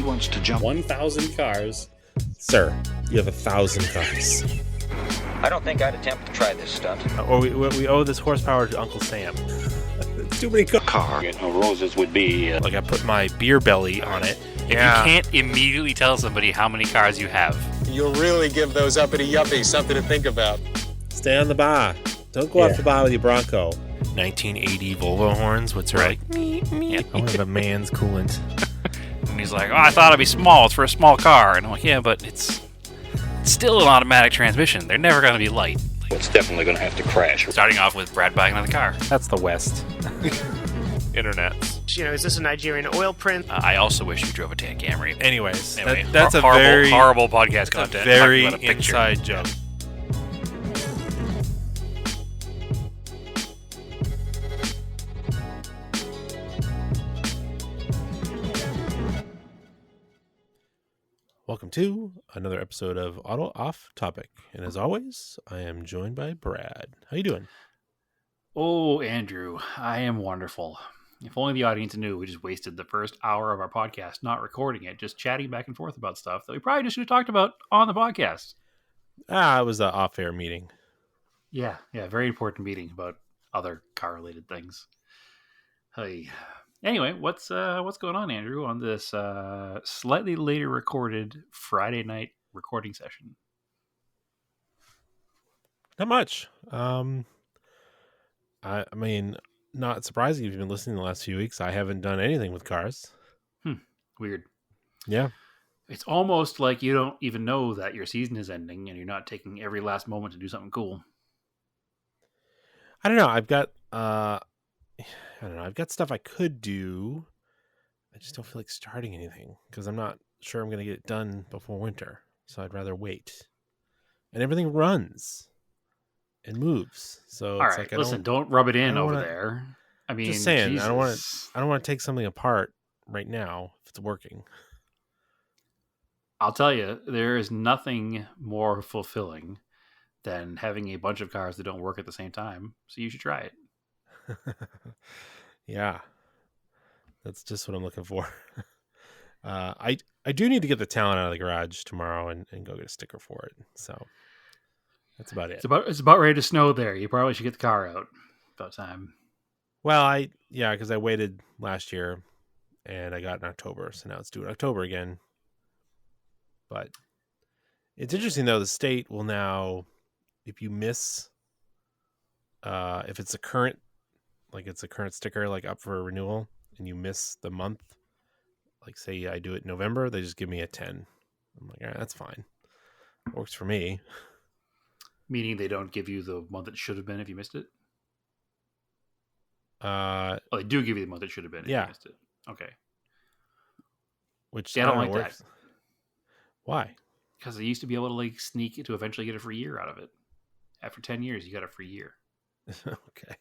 He wants to jump 1,000 cars. Sir, you have 1,000 cars. I don't think I'd attempt to try this stunt. Or we owe this horsepower to Uncle Sam. It's too many cars. car. You know, roses would be... Like I put my beer belly on it. If you can't immediately tell somebody how many cars you have. You'll really give those uppity yuppies something to think about. Stay on the bar. Don't go off the bar with your Bronco. 1980 Volvo horns, what's right? I want to have a man's coolant. And he's like, oh, I thought it'd be small. It's for a small car. And I'm like, yeah, but it's still an automatic transmission. They're never going to be light. It's definitely going to have to crash. Starting off with Brad buying another car. That's the West. Internet. You know, is this a Nigerian oil print? I also wish you drove a Tan Camry. Anyways, Anyway, that's a horrible, very horrible podcast content. very Talking about a picture. inside joke. Welcome to another episode of Auto Off Topic, and as always, I am joined by Brad. How you doing? Oh, Andrew, I am wonderful. If only the audience knew we just wasted the first hour of our podcast not recording it, just chatting back and forth about stuff that we probably just should have talked about on the podcast. It was an off-air meeting. Yeah, very important meeting about other car-related things. Hey. Anyway, what's going on, Andrew, on this slightly later recorded Friday night recording session? Not much. I mean, not surprising if you've been listening the last few weeks. I haven't done anything with cars. Weird. Yeah. It's almost like you don't even know that your season is ending and you're not taking every last moment to do something cool. I don't know. I've got stuff I could do. I just don't feel like starting anything because I'm not sure I'm going to get it done before winter. So I'd rather wait. And everything runs and moves. So all it's right, like, listen, don't rub it in over wanna, there. I mean, just saying, Jesus. I don't want to take something apart right now if it's working. I'll tell you, there is nothing more fulfilling than having a bunch of cars that don't work at the same time. So you should try it. Yeah, that's just what I'm looking for. I do need to get the talent out of the garage tomorrow and go get a sticker for it. So that's about it. It's about ready to snow there. You probably should get the car out. About time. Well, because I waited last year and I got in October, so now it's due in October again. But it's interesting though, the state will now, if you miss, if it's a current sticker like up for renewal and you miss the month, like say I do it in November, they just give me a 10. I'm like, all right, that's fine. Works for me. Meaning they don't give you the month that should have been if you missed it? They do give you the month that should have been if you missed it. Okay. Which I don't like works. that. Why? Because they used to be able to like sneak it to eventually get a free year out of it. After 10 years, you got a free year. Okay.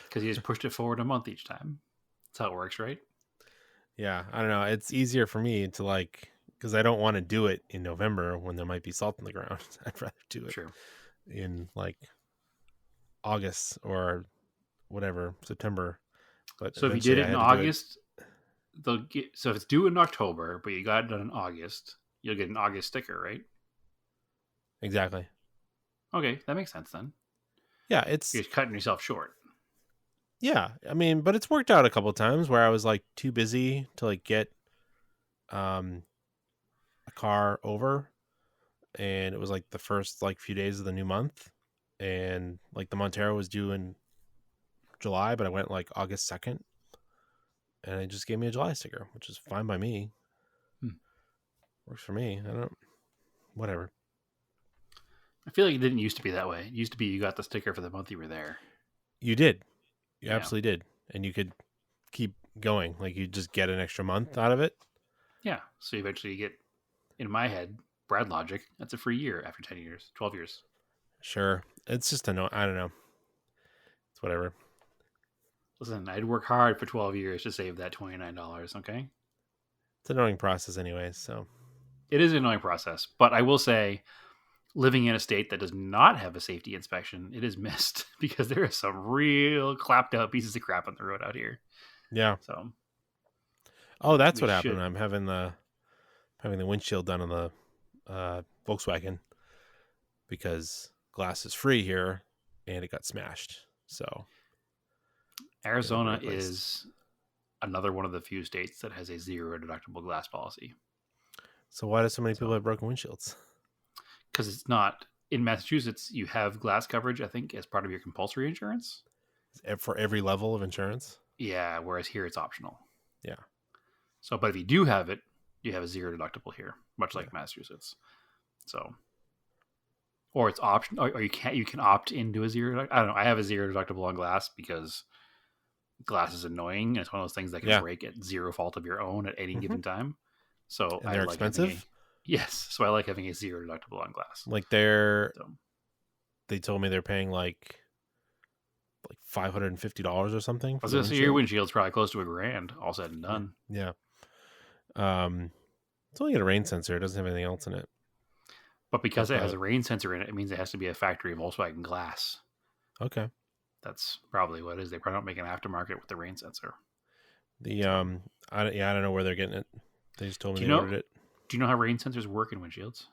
Because you just pushed it forward a month each time. That's how it works, right? Yeah, I don't know. It's easier for me to because I don't want to do it in November when there might be salt in the ground. I'd rather do it in August or whatever, September. But so if you did it in August, so if it's due in October, but you got it done in August, you'll get an August sticker, right? Exactly. Okay, that makes sense then. Yeah, you're just cutting yourself short. Yeah, I mean, but it's worked out a couple of times where I was too busy to get a car over, and it was the first few days of the new month, and the Montero was due in July, but I went August 2nd, and it just gave me a July sticker, which is fine by me. Works for me. Whatever. I feel like it didn't used to be that way. It used to be you got the sticker for the month you were there. You did. You absolutely did. And you could keep going. You just get an extra month out of it. Yeah. So eventually you get, in my head, Brad logic, that's a free year after 10 years, 12 years. Sure. It's just I don't know. It's whatever. Listen, I'd work hard for 12 years to save that $29, okay? It's an annoying process anyways, so. It is an annoying process. But I will say, living in a state that does not have a safety inspection, it is missed because there are some real clapped out pieces of crap on the road out here. Yeah. So. Oh, that's what happened. I'm having the having the windshield done on the Volkswagen because glass is free here, and it got smashed. So Arizona replaced. is another one of the few states that has a zero deductible glass policy. So why do so many people have broken windshields? Because it's not in Massachusetts. You have glass coverage, I think, as part of your compulsory insurance. For every level of insurance? Yeah, whereas here it's optional. Yeah. So, but if you do have it, you have a zero deductible here, much like Massachusetts. So, or it's option, or you can opt into a zero. I don't know. I have a zero deductible on glass because glass is annoying. It's one of those things that can break at zero fault of your own at any given time. So And they're expensive? Yes. So I like having a zero deductible on glass. Like they told me they're paying like $550 or something. I was going to say your windshield's probably close to $1,000, all said and done. Yeah. It's only got a rain sensor. It doesn't have anything else in it. But because it has a rain sensor in it, it means it has to be a factory Volkswagen glass. Okay. That's probably what it is. They probably don't make an aftermarket with the rain sensor. I don't know where they're getting it. They just told me they ordered it. Do you know how rain sensors work in windshields?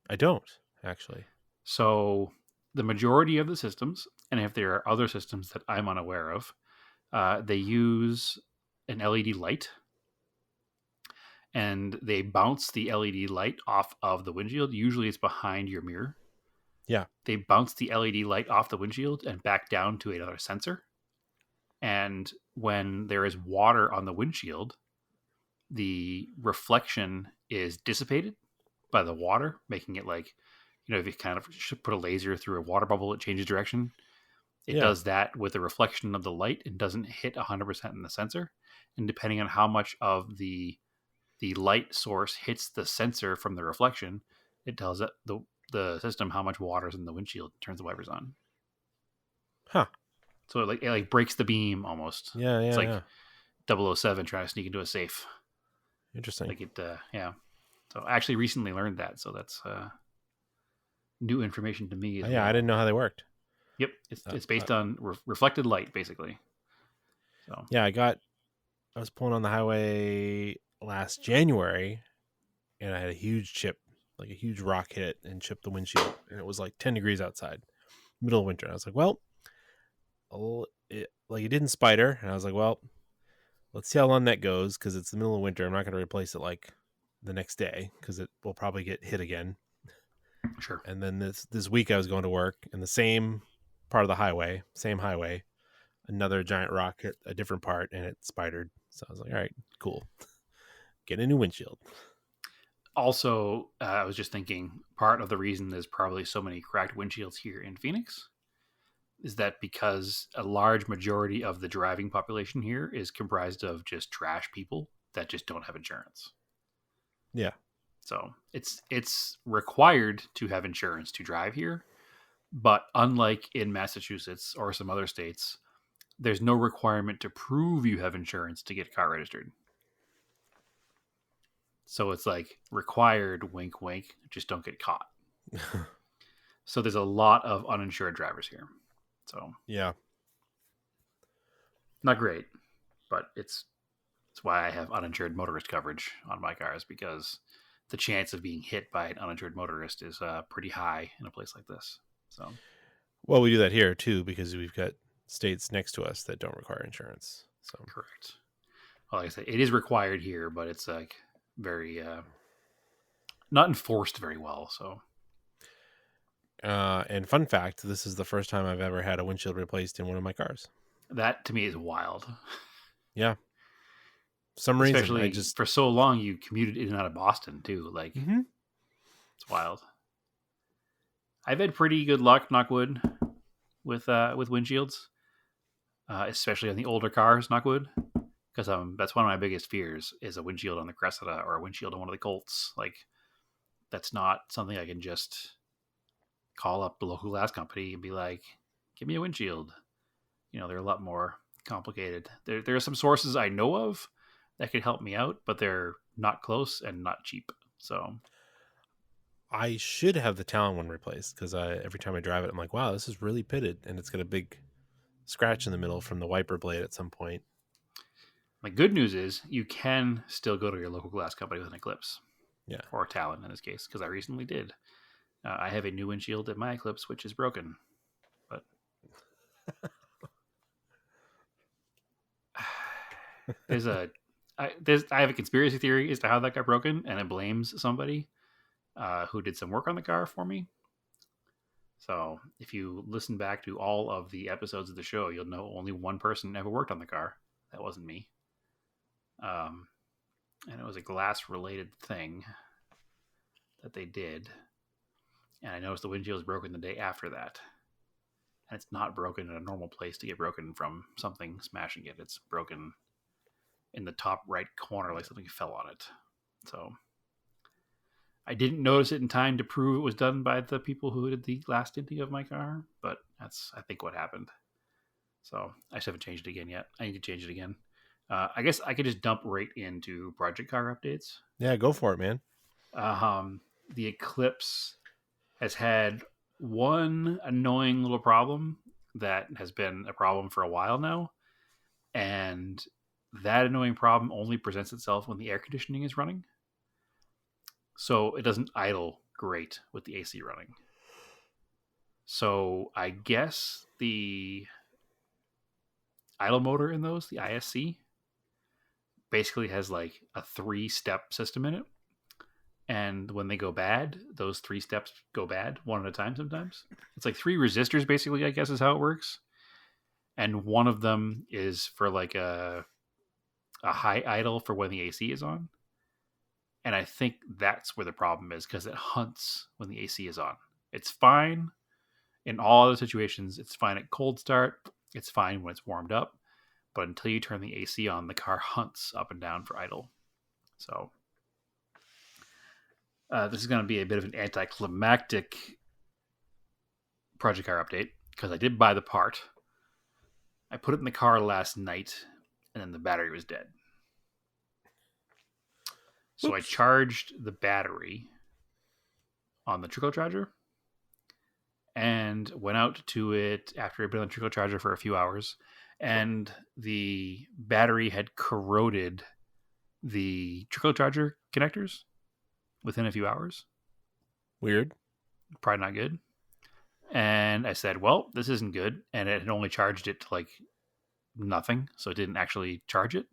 I don't, actually. So the majority of the systems, and if there are other systems that I'm unaware of, they use an LED light, and they bounce the LED light off of the windshield. Usually it's behind your mirror. Yeah. They bounce the LED light off the windshield and back down to another sensor. And when there is water on the windshield, the reflection is dissipated by the water, making it like, if you kind of should put a laser through a water bubble, it changes direction. It does that with the reflection of the light and doesn't hit 100% in the sensor. And depending on how much of the light source hits the sensor from the reflection, it tells it the system how much water is in the windshield, turns the wipers on. Huh. So it breaks the beam almost. Yeah, It's like 007 trying to sneak into a safe. Interesting. So I actually recently learned that. So that's new information to me. I didn't know how they worked. Yep. It's based on reflected light, basically. So yeah, I was pulling on the highway last January, and I had a huge chip, like a huge rock hit it and chipped the windshield, and it was like 10 degrees outside, middle of winter. And I was like, well, it didn't spider, and I was like, well, let's see how long that goes, because it's the middle of winter. I'm not going to replace it like the next day, because it will probably get hit again. Sure. And then this week I was going to work in the same part of the highway, another giant rock hit a different part, and it spidered. So I was like, all right, cool. Get a new windshield. Also, I was just thinking, part of the reason there's probably so many cracked windshields here in Phoenix is that because a large majority of the driving population here is comprised of just trash people that just don't have insurance. Yeah. So it's required to have insurance to drive here, but unlike in Massachusetts or some other states, there's no requirement to prove you have insurance to get a car registered. So it's like required, wink, wink, just don't get caught. So there's a lot of uninsured drivers here. So yeah, not great, but it's why I have uninsured motorist coverage on my cars, because the chance of being hit by an uninsured motorist is pretty high in a place like this. So, well, we do that here too, because we've got states next to us that don't require insurance. So correct. Well, like I said, it is required here, but it's like very not enforced very well. So, and fun fact, this is the first time I've ever had a windshield replaced in one of my cars. That to me is wild. Yeah. For some reason, especially for so long you commuted in and out of Boston too. Like it's wild. I've had pretty good luck, knock wood, with windshields, especially on the older cars, knock wood, because that's one of my biggest fears is a windshield on the Cressida or a windshield on one of the Colts. Like that's not something I can just call up the local glass company and be like, "Give me a windshield." They're a lot more complicated. There are some sources I know of that could help me out, but they're not close and not cheap. So I should have the Talon one replaced, because every time I drive it, I'm like, wow, this is really pitted, and it's got a big scratch in the middle from the wiper blade at some point. My good news is you can still go to your local glass company with an Eclipse. Yeah. Or Talon in this case, because I recently did. I have a new windshield in my Eclipse, which is broken. But I have a conspiracy theory as to how that got broken, and it blames somebody who did some work on the car for me. So if you listen back to all of the episodes of the show, you'll know only one person ever worked on the car. That wasn't me. And it was a glass-related thing that they did. And I noticed the windshield was broken the day after that. And it's not broken in a normal place to get broken from something smashing it. It's broken in the top right corner, like something fell on it. So I didn't notice it in time to prove it was done by the people who did the glass tinting of my car, but that's, I think, what happened. So I just haven't changed it again yet. I need to change it again. I guess I could just dump right into project car updates. Yeah, go for it, man. The Eclipse has had one annoying little problem that has been a problem for a while now. And that annoying problem only presents itself when the air conditioning is running. So it doesn't idle great with the AC running. So I guess the idle motor in those, the ISC, basically has like a 3-step system in it. And when they go bad, those 3 steps go bad one at a time sometimes. It's like 3 resistors, basically, I guess is how it works. And one of them is for like a high idle for when the AC is on. And I think that's where the problem is, because it hunts when the AC is on. It's fine in all other situations. It's fine at cold start. It's fine when it's warmed up. But until you turn the AC on, the car hunts up and down for idle. So this is going to be a bit of an anticlimactic project car update, because I did buy the part. I put it in the car last night, and then the battery was dead. So I charged the battery on the trickle charger and went out to it after I'd been on the trickle charger for a few hours, and the battery had corroded the trickle charger connectors within a few hours. Weird. Probably not good. And I said, well, this isn't good. And it had only charged it to like nothing, so it didn't actually charge it.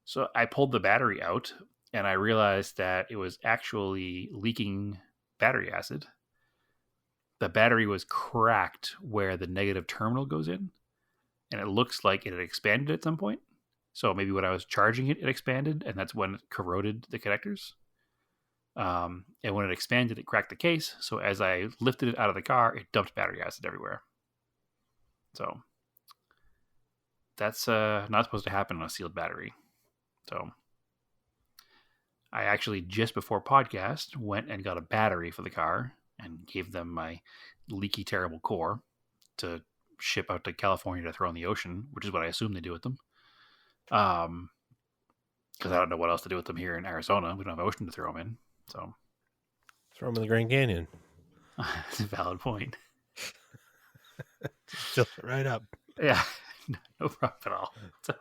So I pulled the battery out, and I realized that it was actually leaking battery acid. The battery was cracked where the negative terminal goes in, and it looks like it had expanded at some point. So maybe when I was charging it, it expanded, and that's when it corroded the connectors. And when it expanded, it cracked the case. So as I lifted it out of the car, it dumped battery acid everywhere. So that's not supposed to happen on a sealed battery. So I actually, just before podcast, went and got a battery for the car and gave them my leaky, terrible core to ship out to California to throw in the ocean, which is what I assume they do with them. Because I don't know what else to do with them here in Arizona. We don't have ocean to throw them in. So Throw them in the Grand Canyon. that's a valid point. Fill it right up. Yeah, no problem at all. So,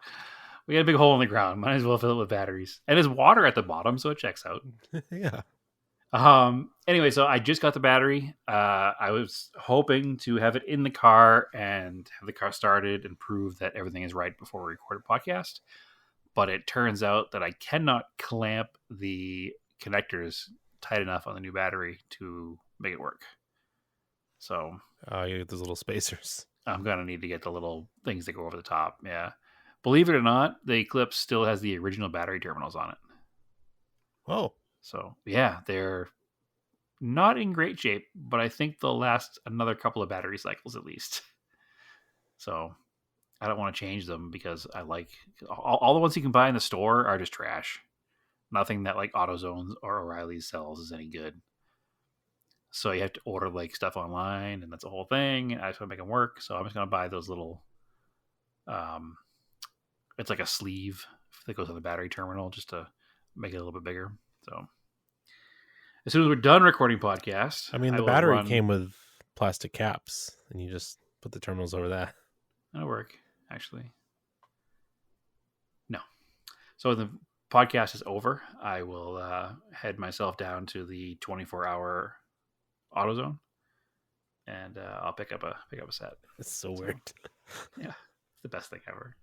we got a big hole in the ground. Might as well fill it with batteries. And there's water at the bottom, so it checks out. Yeah. Anyway, so I just got the battery. I was hoping to have it in the car and have the car started and prove that everything is right before we record a podcast. But it turns out that I cannot clamp the connectors tight enough on the new battery to make it work. So You get those little spacers. I'm going to need to get the little things that go over the top. Yeah. Believe it or not, the Eclipse still has the original battery terminals on it. Oh. So, yeah, they're not in great shape, but I think they'll last another couple of battery cycles at least. So, I don't want to change them because I like... All the ones you can buy in the store are just trash. Nothing that like AutoZone or O'Reilly's sells is any good. So you have to order like stuff online, and that's a whole thing. I just want to make them work, so I'm just going to buy those little... it's like a sleeve that goes on the battery terminal just to make it a little bit bigger. So as soon as we're done recording podcast, I mean, the battery came with plastic caps, and you just put the terminals over that. That'll work, actually. No. So the podcast is over, I will head myself down to the 24-hour AutoZone, and I'll pick up a set. It's so weird. Yeah, it's the best thing ever.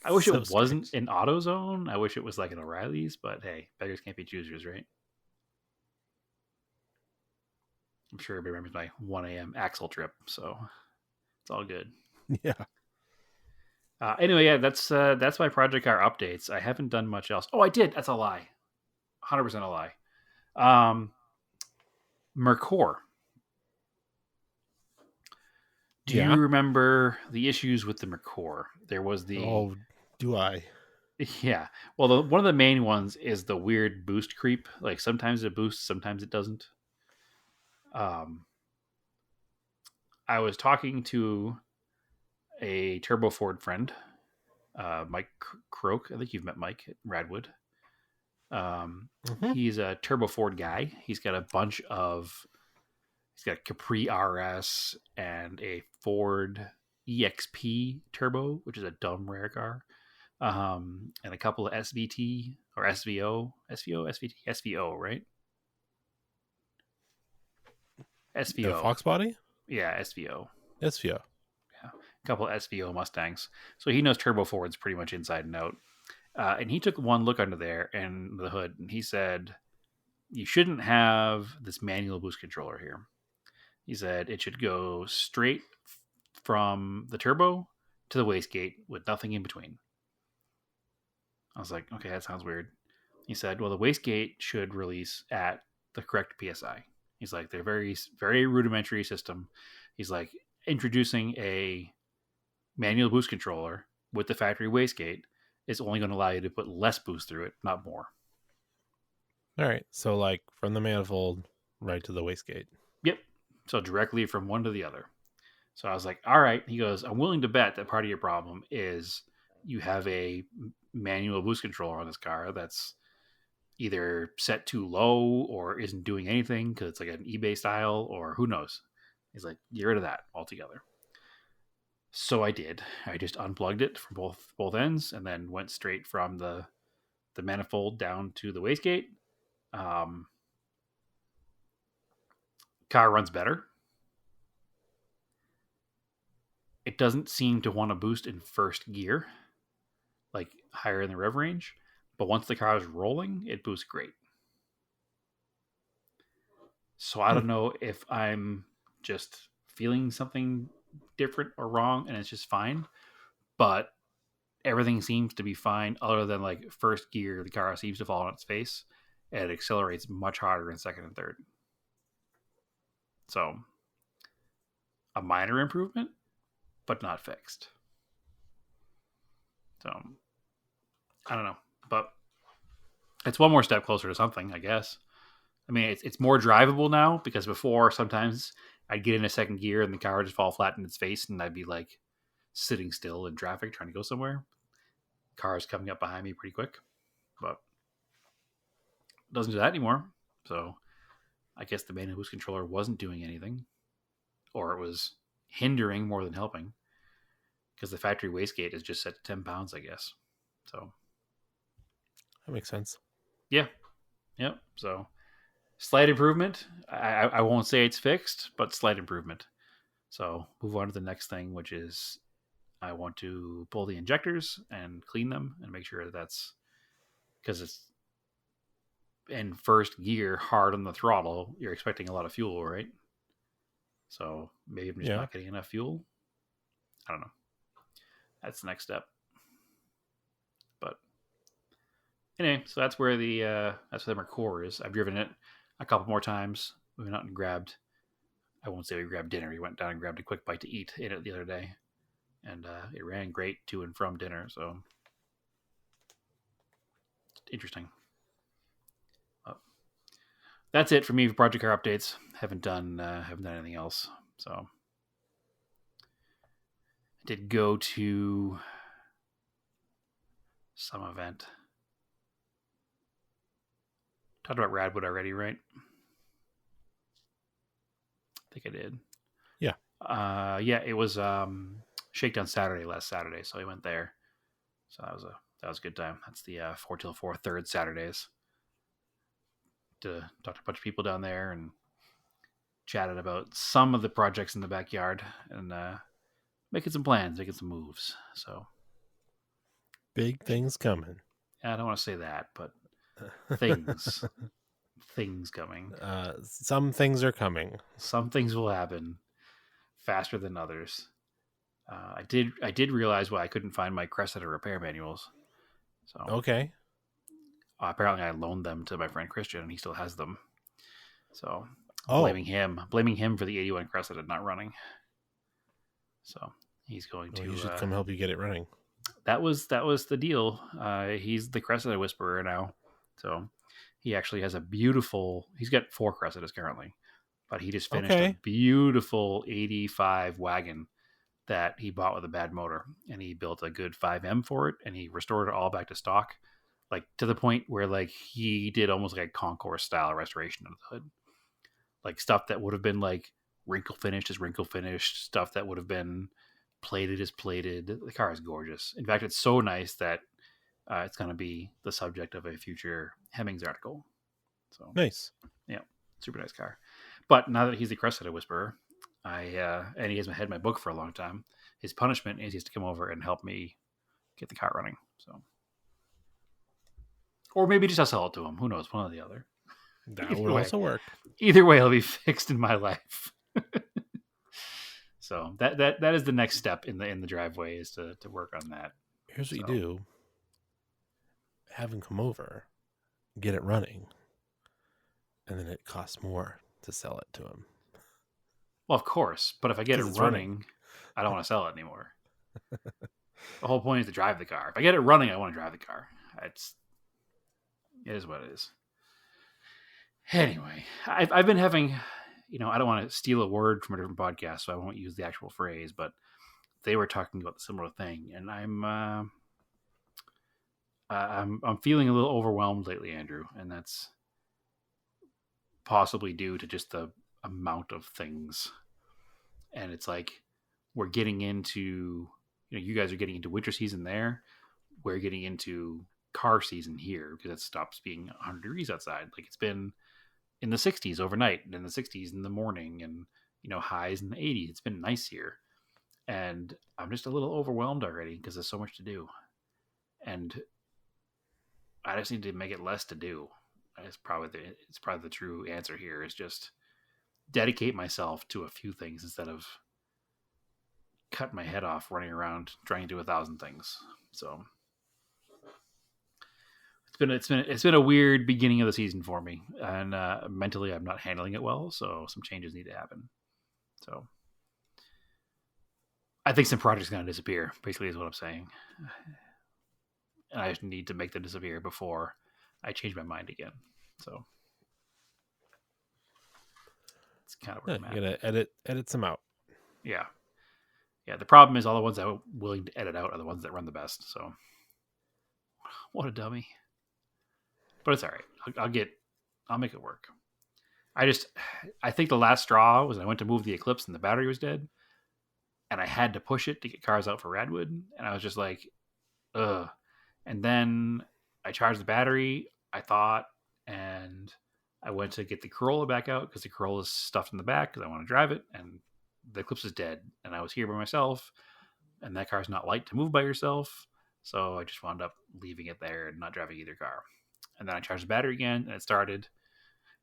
I wish So it wasn't strange. an AutoZone. I wish it was like an O'Reilly's, but hey, beggars can't be choosers, right? I'm sure everybody remembers my 1 a.m. Axle trip, so it's all good. Yeah. Anyway, yeah, that's my Project Car updates. I haven't done much else. Oh, I did. That's a lie. 100% a lie. Mercor. Do Yeah. you remember the issues with the Mercor? There was the Oh, do I? yeah. Well, one of the main ones is the weird boost creep. Like sometimes it boosts, sometimes it doesn't. I was talking to a Turbo Ford friend, Mike Croak. I think you've met Mike at Radwood. Mhm. He's a Turbo Ford guy. He's got a Capri RS and a Ford EXP Turbo, which is a dumb rare car, and a couple of SVT or SVO, right? The SVO. Fox body? Yeah, SVO. SVO. A couple of SVO Mustangs. So he knows Turbo Fords pretty much inside and out. And he took one look under there and the hood, and he said, you shouldn't have this manual boost controller here. He said it should go straight from the turbo to the wastegate with nothing in between. I was like, okay, that sounds weird. He said, well, the wastegate should release at the correct PSI. He's like, they're very, very rudimentary system. He's like, introducing a manual boost controller with the factory wastegate is only going to allow you to put less boost through it, not more. All right. So, like, from the manifold right to the wastegate. Yep. So directly from one to the other. So I was like, all right. He goes, I'm willing to bet that part of your problem is you have a manual boost controller on this car that's either set too low or isn't doing anything because it's like an eBay style or who knows. He's like, get rid of that altogether. So I did. I just unplugged it from both ends and then went straight from the manifold down to the wastegate. Car runs better. It doesn't seem to want to boost in first gear, like higher in the rev range. But once the car is rolling, it boosts great. So I don't know if I'm just feeling something different or wrong and it's just fine. But everything seems to be fine other than like first gear, the car seems to fall on its face and it accelerates much harder in second and third. So a minor improvement, but not fixed. So I don't know, but it's one more step closer to something, I guess. I mean, it's more drivable now because before sometimes I'd get in a second gear and the car would just fall flat in its face and I'd be like sitting still in traffic trying to go somewhere. Cars coming up behind me pretty quick, but it doesn't do that anymore. So I guess the manual boost controller wasn't doing anything, or it was hindering more than helping because the factory wastegate is just set to 10 pounds, I guess. So That makes sense. yeah. Yep. So slight improvement. I won't say it's fixed, but slight improvement. So move on to the next thing, which is I want to pull the injectors and clean them and make sure that's because it's in first gear hard on the throttle. You're expecting a lot of fuel, right? So maybe I'm just not getting enough fuel. I don't know. That's the next step. But anyway, so that's where the Mercor is. I've driven it a couple more times. We went out and grabbed. I won't say we grabbed dinner. We went down and grabbed a quick bite to eat in it the other day, and it ran great to and from dinner. So interesting. That's it for me for Project Car updates. Haven't done anything else. So I did go to some event. Talked about Radwood already, right? I think I did. Yeah. Yeah, it was Shakedown Saturday last Saturday, so I went there. So that was a That was a good time. That's the 4 till 4 third Saturdays. To talk to a bunch of people down there and chatted about some of the projects in the backyard and making some plans, making some moves. So Big things coming. I don't want to say that, but things coming. Some things are coming. Some things will happen faster than others. I did realize why I couldn't find my Cressida repair manuals. So Okay. apparently I loaned them to my friend Christian, and he still has them. So Oh. blaming him for the 81 Cressida not running. So he's going Well, to. he should come help you get it running. That was the deal. He's the Cressida Whisperer now, so he actually has a beautiful. He's got 4 Cressidas currently, but he just finished a beautiful 85 wagon that he bought with a bad motor, and he built a good 5M for it, and he restored it all back to stock, like to the point where like he did almost like a concourse style restoration of the hood, like stuff that would have been like wrinkle finished is wrinkle finished, stuff that would have been plated is plated. The car is gorgeous. In fact, it's so nice that it's going to be the subject of a future Hemmings article. So Nice. yeah, super nice car. But now that he's the Cressida Whisperer, and he has had my book for a long time, his punishment is he has to come over and help me get the car running. So, or maybe just I'll sell it to him. Who knows? One or the other. That Either would way. also work. Either way, it'll be fixed in my life. So that is the next step in the driveway, is to work on that. Here's what you do. Have him come over, get it running, and then it costs more to sell it to him. Well, of course, but if I get it 'Cause it's running, I don't want to sell it anymore. The whole point is to drive the car. If I get it running, I want to drive the car. It is what it is. Anyway, I've been having, I don't want to steal a word from a different podcast, so I won't use the actual phrase, but they were talking about the similar thing, and I'm feeling a little overwhelmed lately, Andrew, and that's possibly due to just the amount of things. And it's like we're getting into, you guys are getting into winter season there. We're getting into car season here because it stops being 100 degrees outside. Like it's been in the 60s overnight and in the 60s in the morning and, highs in the 80s. It's been nice here. And I'm just a little overwhelmed already because there's so much to do. And I just need to make it less to do. It's probably the true answer here, is just dedicate myself to a few things instead of cut my head off running around trying to do 1,000 things. So it's been a weird beginning of the season for me, and mentally I'm not handling it well. So some changes need to happen. So I think some projects are going to disappear, basically, is what I'm saying. And I just need to make them disappear before I change my mind again. So it's kind of where I'm at. You gotta edit some out. Yeah. The problem is all the ones I'm willing to edit out are the ones that run the best. So what a dummy. But it's all right. I'll make it work. I think the last straw was I went to move the Eclipse and the battery was dead, and I had to push it to get cars out for Radwood, and I was just like, ugh. And then I charged the battery, I thought, and I went to get the Corolla back out because the Corolla is stuffed in the back because I want to drive it, and the Eclipse is dead, and I was here by myself, and that car's not light to move by yourself, so I just wound up leaving it there and not driving either car. And then I charged the battery again, and it started,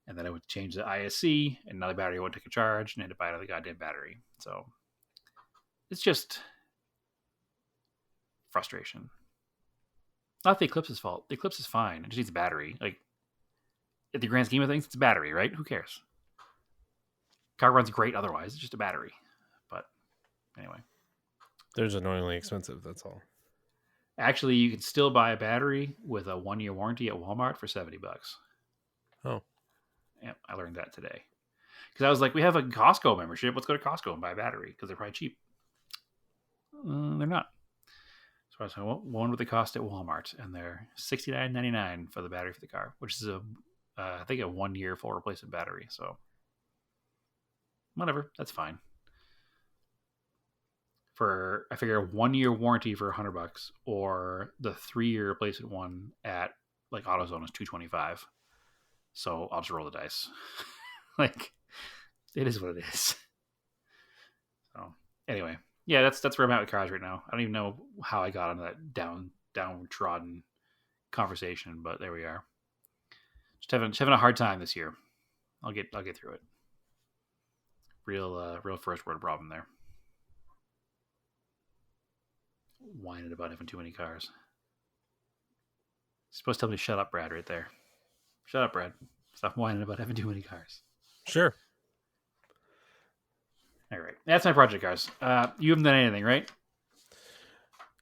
and then I went to change the ISC, and now the battery won't take a charge, and I had to buy another goddamn battery. So it's just frustration. Not the Eclipse's fault. The Eclipse is fine. It just needs a battery. Like, at the grand scheme of things, it's a battery, right? Who cares? Car runs great otherwise. It's just a battery. But anyway. They're just annoyingly expensive, that's all. Actually, you can still buy a battery with a 1-year warranty at Walmart for $70. Oh. Yeah, I learned that today. Because I was like, we have a Costco membership. Let's go to Costco and buy a battery because they're probably cheap. They're not. So I said, well, one with the cost at Walmart, and they're $69.99 for the battery for the car, which is I think a 1-year full replacement battery. So whatever, that's fine. for, I figure, a 1-year warranty for $100, or the 3-year replacement one at like AutoZone is $225. So I'll just roll the dice. Like, it is what it is. So anyway, yeah, that's where I'm at with cars right now. I don't even know how I got into that downtrodden conversation, but there we are. Just having a hard time this year. I'll get through it. Real first world problem there. Whining about having too many cars. Supposed to tell me to shut up, Brad, right there. Shut up, Brad. Stop whining about having too many cars. Sure. All right. That's my project cars. You haven't done anything, right?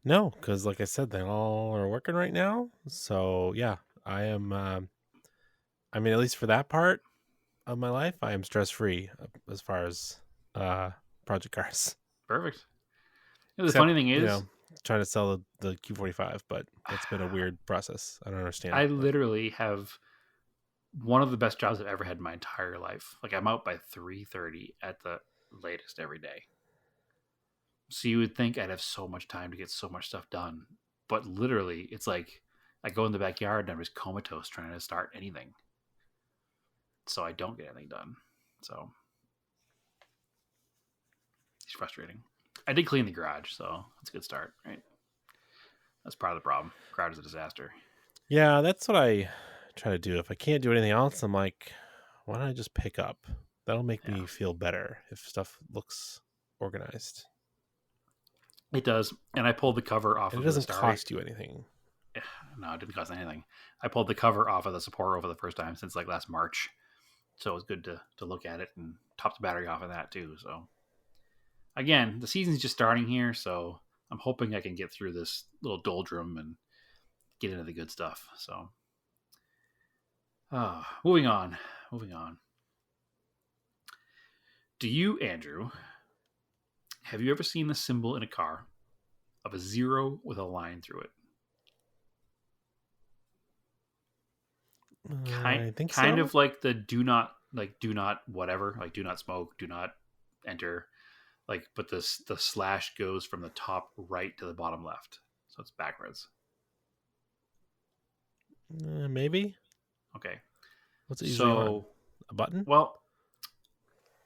No, because like I said, they all are working right now. So yeah, I am. I mean, at least for that part of my life, I am stress free as far as project cars. Perfect. The funny thing is, trying to sell the Q45, but it's been a weird process. I don't understand. I literally have one of the best jobs I've ever had in my entire life. Like, I'm out by 3:30 at the latest every day. So you would think I'd have so much time to get so much stuff done, but literally, it's like I go in the backyard and I'm just comatose trying to start anything. So I don't get anything done. So it's frustrating. I did clean the garage, so that's a good start, right? That's part of the problem. Garage is a disaster. Yeah, that's what I try to do. If I can't do anything else, I'm like, why don't I just pick up? That'll make me feel better if stuff looks organized. It does. And I pulled the cover off And of it doesn't the cost you anything. No, it didn't cost anything. I pulled the cover off of the Sapporo for the first time since like last March. So it was good to look at it and top the battery off of that too. So again, the season's just starting here, so I'm hoping I can get through this little doldrum and get into the good stuff. So moving on. Do you, Andrew, have you ever seen the symbol in a car of a 0 with a line through it? I think kind so. of like the do not whatever, like do not smoke, do not enter, like, but the slash goes from the top right to the bottom left, so it's backwards. Maybe. Okay. What's it usually on? So A button? well,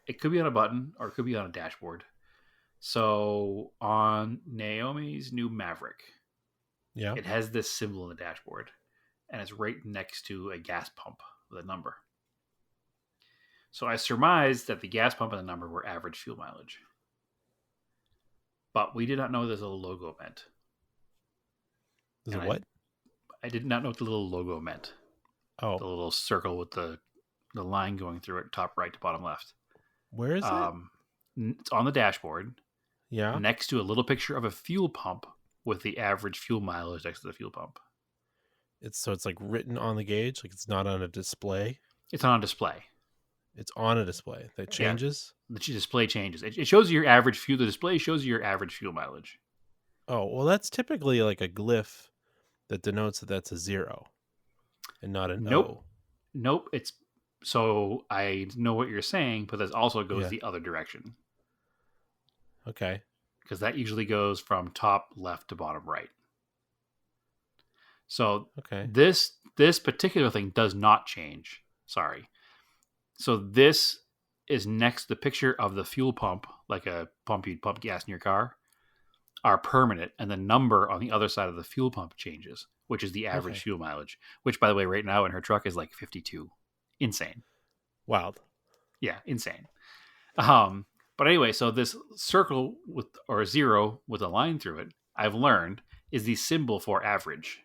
it could be on a button or it could be on a dashboard. So on Naomi's new Maverick, Yeah. it has this symbol in the dashboard, and it's right next to a gas pump with a number. So I surmised that the gas pump and the number were average fuel mileage. But we did not know what this little logo meant. Is And it what? I did not know what the little logo meant. Oh, The little circle with the line going through it, top right to bottom left. where is it? It's on the dashboard, Yeah. next to a little picture of a fuel pump with the average fuel mileage next to the fuel pump. It's like written on the gauge, like it's not on a display. It's on display. It's on a display that changes. The display changes. It shows you your average fuel. The display shows you your average fuel mileage. Oh, well, that's typically like a glyph that denotes that that's a 0 and not an Nope. O. Nope. It's so I know what you're saying, but that also goes Yeah. the other direction, Okay. because that usually goes from top left to bottom right. So Okay. this particular thing does not change. Sorry. So this is next to the picture of the fuel pump, like a pump you'd pump gas in your car, are permanent, and the number on the other side of the fuel pump changes, which is the average Okay. fuel mileage, which, by the way, right now in her truck is like 52. Insane. Wild. Yeah, insane. But anyway, so this circle or 0 with a line through it, I've learned, is the symbol for average.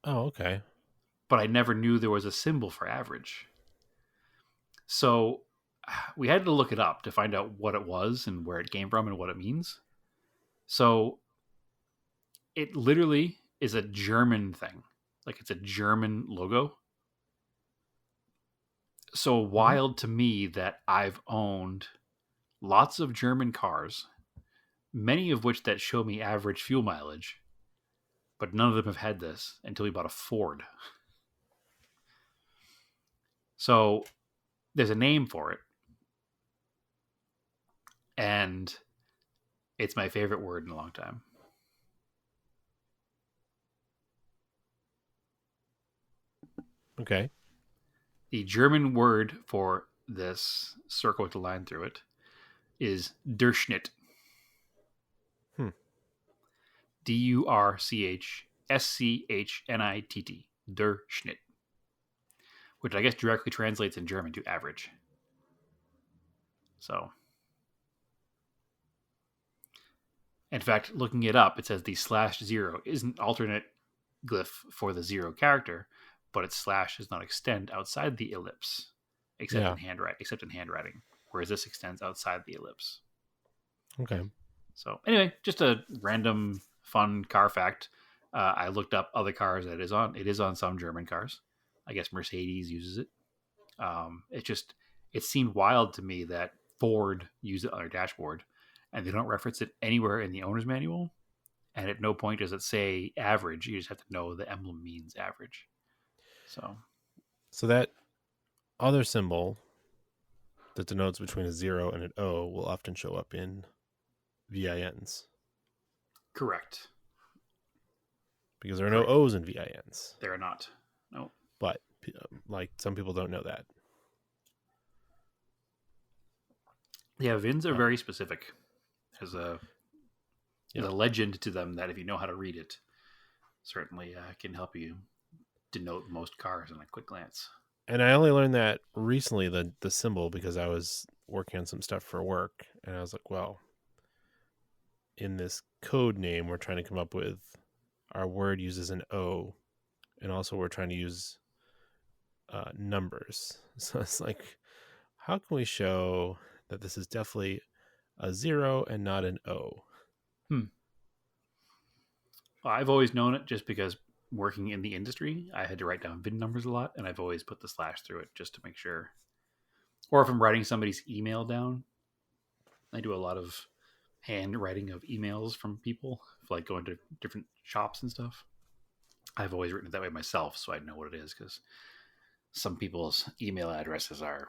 Oh, okay. But I never knew there was a symbol for average. So we had to look it up to find out what it was and where it came from and what it means. So it literally is a German thing. Like, it's a German logo. So wild to me that I've owned lots of German cars, many of which that show me average fuel mileage, but none of them have had this until we bought a Ford. So there's a name for it. and it's my favorite word in a long time. Okay. The German word for this circle with the line through it is Durchschnitt. Durchschnitt. Durchschnitt. Which I guess directly translates in German to average. So, in fact, looking it up, it says the /0 is an alternate glyph for the 0 character, but its slash does not extend outside the ellipse, except in handwriting, whereas this extends outside the ellipse. Okay. So anyway, just a random fun car fact. I looked up other cars that it is on. It is on some German cars. I guess Mercedes uses it. It seemed wild to me that Ford used it on their dashboard, and they don't reference it anywhere in the owner's manual. And at no point does it say average. You just have to know the emblem means average. So that other symbol that denotes between a 0 and an O will often show up in VINs. correct. Because there are no O's in VINs. There are not. No. But like some people don't know that. Yeah, VINs are very specific. There's a legend to them that if you know how to read it, certainly can help you denote most cars in a quick glance. And I only learned that recently, the symbol, because I was working on some stuff for work, and I was like, well, in this code name we're trying to come up with, our word uses an O, and also we're trying to use numbers. So it's like, how can we show that this is definitely a 0 and not an O? Well, I've always known it just because working in the industry, I had to write down VIN numbers a lot, and I've always put the slash through it just to make sure. Or if I'm writing somebody's email down, I do a lot of handwriting of emails from people, like going to different shops and stuff. I've always written it that way myself, so I know what it is, because some people's email addresses are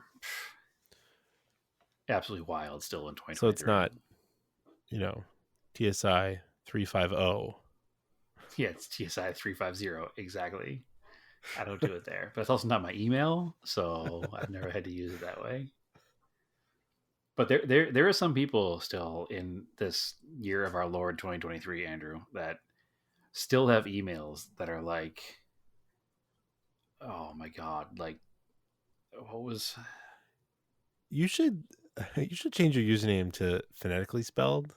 absolutely wild still in 2023. So it's not, TSI 350. Yeah, it's TSI 350. Exactly. I don't do it there. But it's also not my email, so I've never had to use it that way. But there are some people still in this year of our Lord 2023, Andrew, that still have emails that are like, oh my God, like, what was... You should change your username to phonetically spelled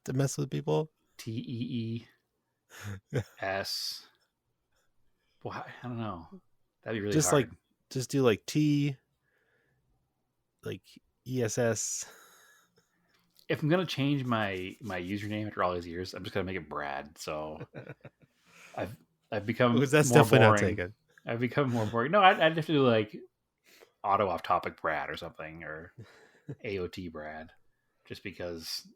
to mess with people. TEES. Well, I don't know. That'd be really just hard. Just do like T, like ESS. If I'm gonna change my username after all these years, I'm just gonna make it Brad. So I've become That's more definitely boring. not taken. I've become more boring. No, I'd have to do like auto off topic Brad or something, or AOT Brad, just because.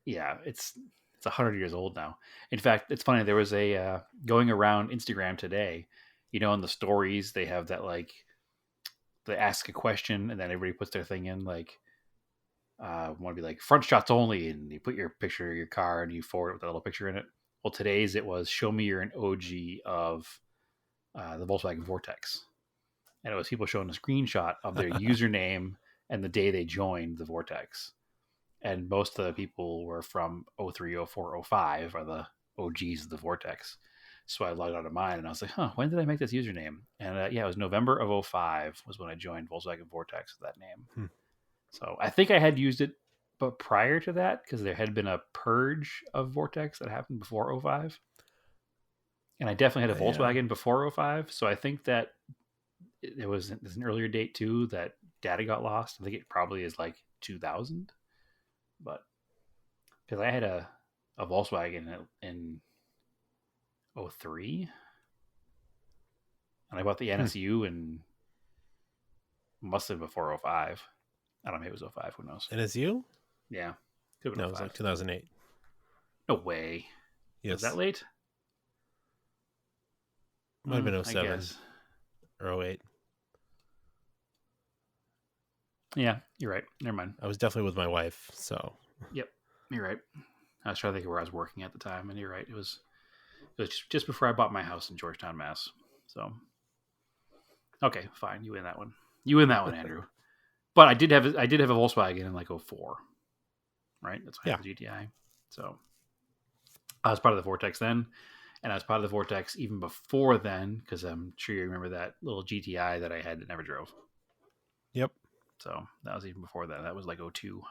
Yeah, it's 100 years old now. In fact, it's funny. There was a going around Instagram today. In the stories they have that, like, they ask a question and then everybody puts their thing in, like, want to be like front shots only, and you put your picture of your car and you forward it with a little picture in it. Well, today's it was show me you're an OG of the Volkswagen Vortex, and it was people showing a screenshot of their username and the day they joined the Vortex. And most of the people were from 03, 04, 05 are the OGs of the Vortex. So I logged out of mine and I was like, when did I make this username? And it was November of 05 was when I joined Volkswagen Vortex with that name. So I think I had used it, but prior to that, because there had been a purge of Vortex that happened before 05. And I definitely had a Volkswagen before 05. So I think that there's an earlier date too that data got lost. I think it probably is like 2000. But because I had a Volkswagen in 03, and I bought the NSU in must have been before 05. I don't know, maybe it was 05. Who knows? NSU? Yeah, could have been No, it was 05. like 2008. No way. Yes, Was that late? might have been I 07 guess. or 08. Yeah, you're right. Never mind. I was definitely with my wife, so Yep, you're right. I was trying to think of where I was working at the time, and you're right. It was just before I bought my house in Georgetown, Mass. So, okay, fine. You win that one. You win that one, Andrew. But I did have a Volkswagen in like 04, right? That's why I had the GTI. So I was part of the Vortex then, and I was part of the Vortex even before then, because I'm sure you remember that little GTI that I had that never drove. Yep. So that was even before that. That was like 02.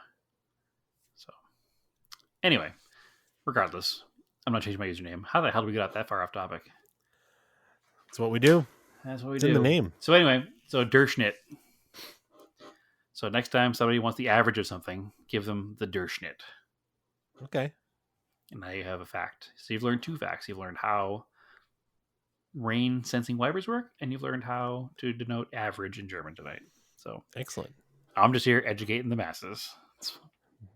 So anyway, regardless, I'm not changing my username. How the hell did we get that far off topic? That's what we do. That's what we It's do. in the name. So anyway, Durchschnitt. So next time somebody wants the average of something, give them the Durchschnitt. Okay. And now you have a fact. So you've learned 2 facts. You've learned how rain sensing wipers work, and you've learned how to denote average in German tonight. So Excellent. I'm just here educating the masses. That's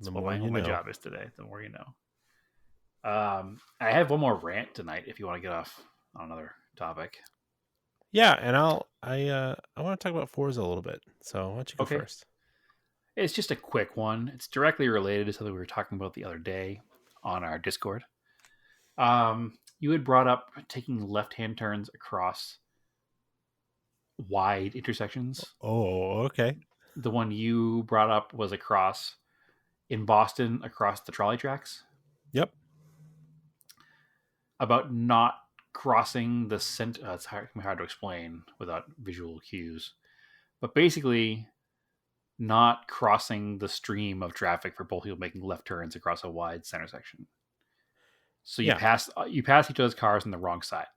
The what more you my know. job is today. The more you know. I have one more rant tonight if you want to get off on another topic. Yeah, and I want to talk about Forza a little bit. So why don't you go Okay. first? It's just a quick one. It's directly related to something we were talking about the other day on our Discord. You had brought up taking left-hand turns across wide intersections. Oh, okay. The one you brought up was across in Boston, across the trolley tracks, Yep. about not crossing the center. It's hard to explain without visual cues, but basically not crossing the stream of traffic for both people making left turns across a wide center section. So you Yeah. pass each other's cars on the wrong side.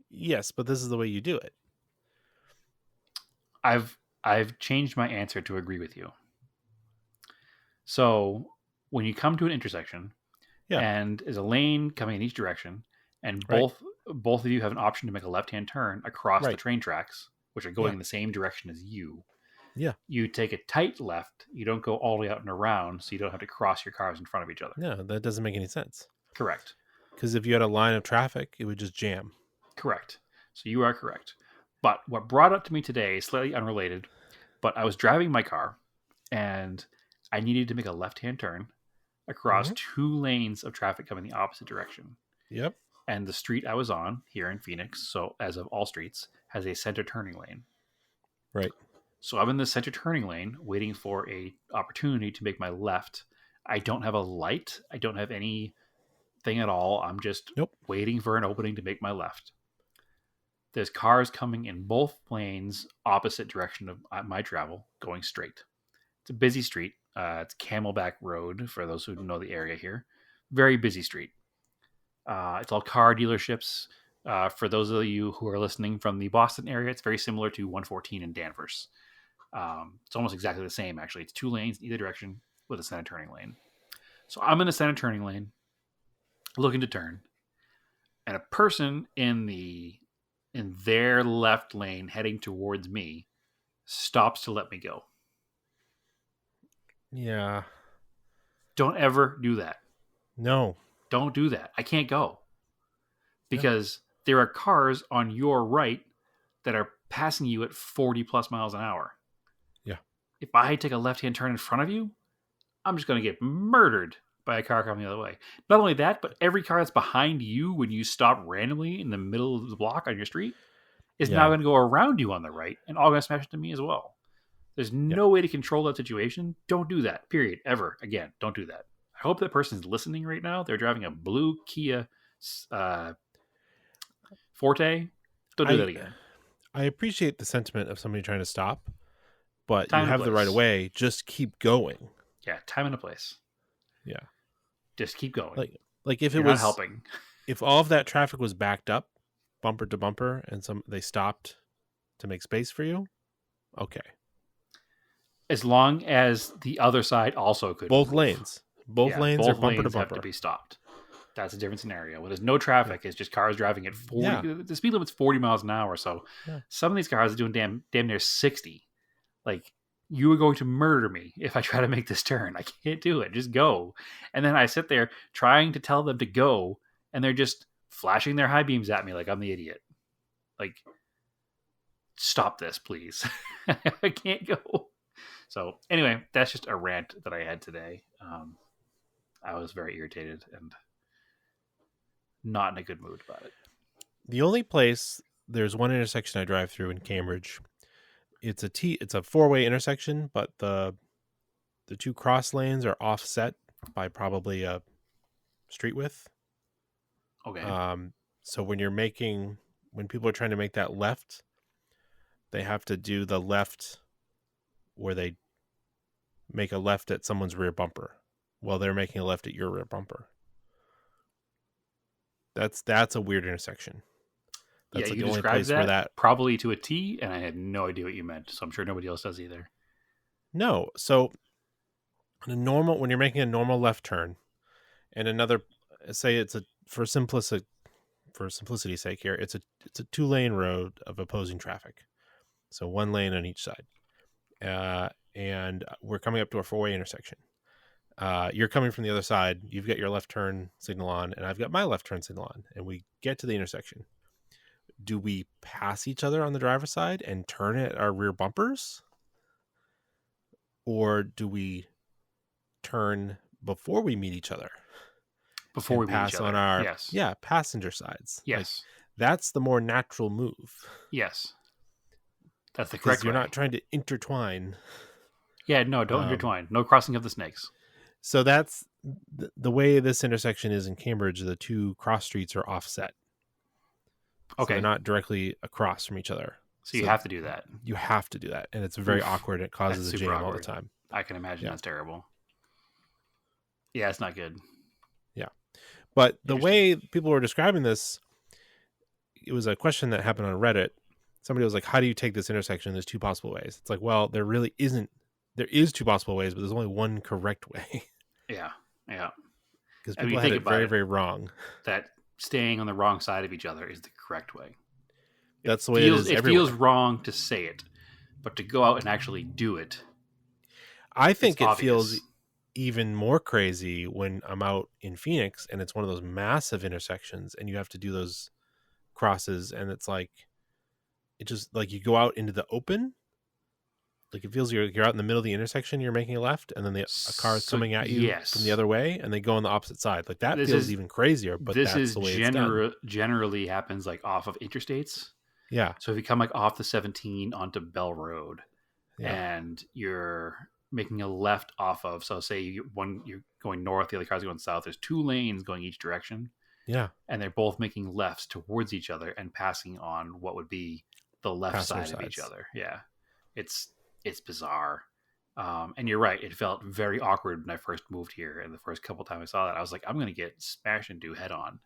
Yes, but this is the way you do it. I've changed my answer to agree with you. So when you come to an intersection, Yeah. and there's a lane coming in each direction, and Right. both of you have an option to make a left-hand turn across the Right. train tracks, which are going Yeah. in the same direction as you. Yeah. You take a tight left. You don't go all the way out and around, so you don't have to cross your cars in front of each other. No, that doesn't make any sense. Correct. Because if you had a line of traffic, it would just jam. Correct. So you are correct. But what brought up to me today is slightly unrelated, but I was driving my car and I needed to make a left-hand turn across 2 lanes of traffic coming the opposite direction. Yep. And the street I was on here in Phoenix, so as of all streets, has a center turning lane. Right. So I'm in the center turning lane waiting for a opportunity to make my left. I don't have a light. I don't have anything at all. I'm just waiting for an opening to make my left. There's cars coming in both lanes, opposite direction of my travel, going straight. It's a busy street. It's Camelback Road, for those who know the area here. Very busy street. It's all car dealerships. For those of you who are listening from the Boston area, it's very similar to 114 in Danvers. It's almost exactly the same, actually. It's 2 lanes in either direction with a center turning lane. So I'm in the center turning lane, looking to turn, and a person in their left lane heading towards me stops to let me go. Yeah. Don't ever do that. No. Don't do that. I can't go. Because there are cars on your right that are passing you at 40 plus miles an hour. Yeah. If I take a left-hand turn in front of you, I'm just going to get murdered by a car coming the other way. Not only that, but every car that's behind you when you stop randomly in the middle of the block on your street is now going to go around you on the right and all going to smash into me as well. There's no way to control that situation. Don't do that. Period. Ever. Again, don't do that. I hope that person's listening right now. They're driving a blue Kia Forte. Don't do that again. I appreciate the sentiment of somebody trying to stop, but Time you and have the place. right of way. Just keep going. Yeah, time and a place. Yeah. Just keep going. Like if You're it was not helping. If all of that traffic was backed up, bumper to bumper, and they stopped to make space for you, okay. As long as the other side also could Both move. lanes. Both lanes are bumper to lanes have bumper. to be stopped. That's a different scenario. When there's no traffic, it's just cars driving at 40. Yeah. The speed limit's 40 miles an hour. So Yeah. some of these cars are doing damn near 60. Like, you are going to murder me if I try to make this turn. I can't do it. Just go. And then I sit there trying to tell them to go, and they're just flashing their high beams at me like I'm the idiot. Like, stop this, please. I can't go. So anyway, that's just a rant that I had today. I was very irritated and not in a good mood about it. The only place, there's one intersection I drive through in Cambridge. It's a four-way intersection, but the two cross lanes are offset by probably a street width. Okay. So when people are trying to make that left, they have to do the left where they make a left at someone's rear bumper while they're making a left at your rear bumper. That's a weird intersection. That's you the only described place where that probably to a T, and I had no idea what you meant. So I'm sure nobody else does either. No. So when you're making a normal left turn and another, say it's for simplicity's sake here, it's a 2-lane road of opposing traffic. So 1 lane on each side. And we're coming up to a 4-way intersection. You're coming from the other side. You've got your left turn signal on, and I've got my left turn signal on, and we get to the intersection. Do we pass each other on the driver's side and turn at our rear bumpers? Or do we turn before we meet each other? Before we pass meet each other. on our yes. passenger sides. Yes. Like, that's the more natural move. Yes. That's the correct way. You're not trying to intertwine. Yeah, no, don't intertwine. No crossing of the snakes. So that's the way this intersection is in Cambridge. The two cross streets are offset. Okay. So they're not directly across from each other. So you have to do that. You have to do that. And it's very awkward. It causes a jam all the time. I can imagine that's terrible. Yeah, it's not good. Yeah. But the way people were describing this, it was a question that happened on Reddit. Somebody was like, how do you take this intersection? There's 2 possible ways. It's like, well, there really isn't. There is 2 possible ways, but there's only one correct way. Yeah. Yeah. Because people had it very, very wrong. That staying on the wrong side of each other is the correct way. That's the way it is everywhere. Feels wrong to say it, but to go out and actually do it. I think it feels even more crazy when I'm out in Phoenix and it's one of those massive intersections and you have to do those crosses, and it's like, it just like you go out into the open. Like it feels you're out in the middle of the intersection, you're making a left, and then a car is coming at you from the other way, and they go on the opposite side. Like that feels even crazier. But that's the way it's done. Generally happens like off of interstates. Yeah. So if you come like off the 17 onto Bell Road, and you're making a left off of, so say you're going north, the other car's going south. There's 2 lanes going each direction. Yeah. And they're both making lefts towards each other and passing on what would be the left side of each other. Yeah. It's bizarre. And you're right. It felt very awkward when I first moved here. And the first couple times I saw that, I was like, I'm going to get smashed into head on.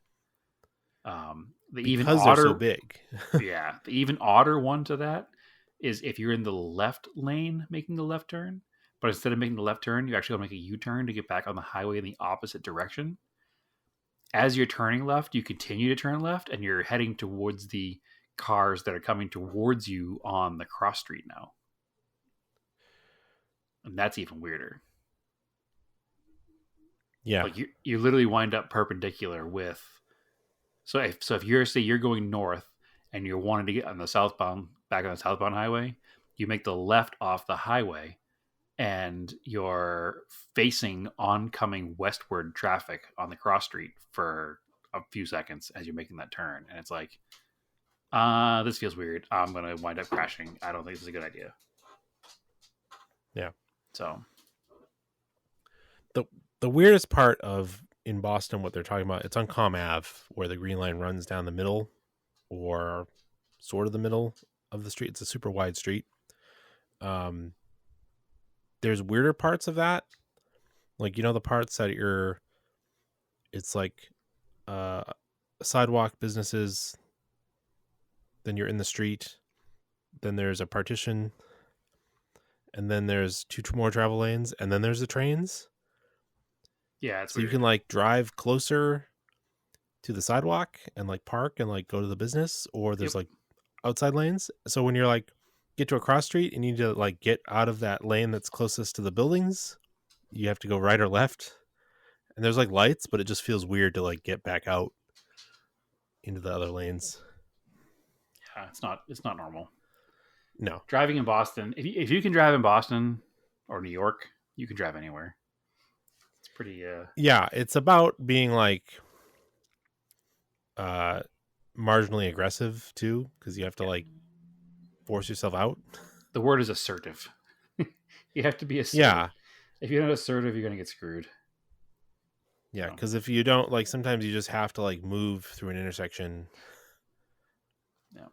They're so big. Yeah. The even odder one to that is if you're in the left lane making the left turn, but instead of making the left turn, you actually got to make a U-turn to get back on the highway in the opposite direction. As you're turning left, you continue to turn left, and you're heading towards the cars that are coming towards you on the cross street now. And that's even weirder. Yeah. Like you literally wind up perpendicular with. So if you're going north and you're wanting to get on the back on the southbound highway, you make the left off the highway, and you're facing oncoming westward traffic on the cross street for a few seconds as you're making that turn. And it's like, this feels weird. I'm going to wind up crashing. I don't think this is a good idea. Yeah. So the weirdest part of in Boston, what they're talking about, it's on Comm Ave where the green line runs down the middle, or sort of the middle of the street. It's a super wide street. There's weirder parts of that. Like, the parts that it's like sidewalk businesses, then you're in the street, then there's a partition, and then there's 2 more travel lanes, and then there's the trains. Yeah, it's so weird. You can like drive closer to the sidewalk and like park and like go to the business, or there's like outside lanes. So when you're like get to a cross street and you need to like get out of that lane that's closest to the buildings, you have to go right or left. And there's like lights, but it just feels weird to like get back out into the other lanes. Yeah, it's not normal. No. Driving in Boston, if you can drive in Boston or New York, you can drive anywhere. It's pretty. Yeah, it's about being like marginally aggressive too, because you have to like force yourself out. The word is assertive. You have to be assertive. Yeah. If you're not assertive, you're gonna get screwed. Yeah, So. because if you don't like, sometimes you just have to like move through an intersection. Yeah.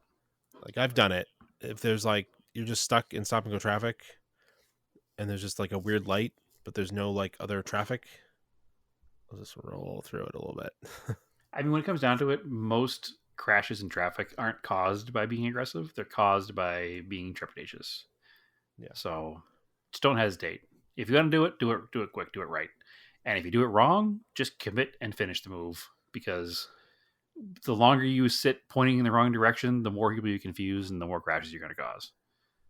Like I've done it. If there's like you're just stuck in stop and go traffic, and there's just like a weird light, but there's no like other traffic, I'll just roll through it a little bit. I mean, when it comes down to it, most crashes in traffic aren't caused by being aggressive; they're caused by being trepidatious. Yeah. So just don't hesitate. If you're gonna do it quick, do it right. And if you do it wrong, just commit and finish the move, because the longer you sit pointing in the wrong direction, the more people you confuse and the more crashes you're going to cause.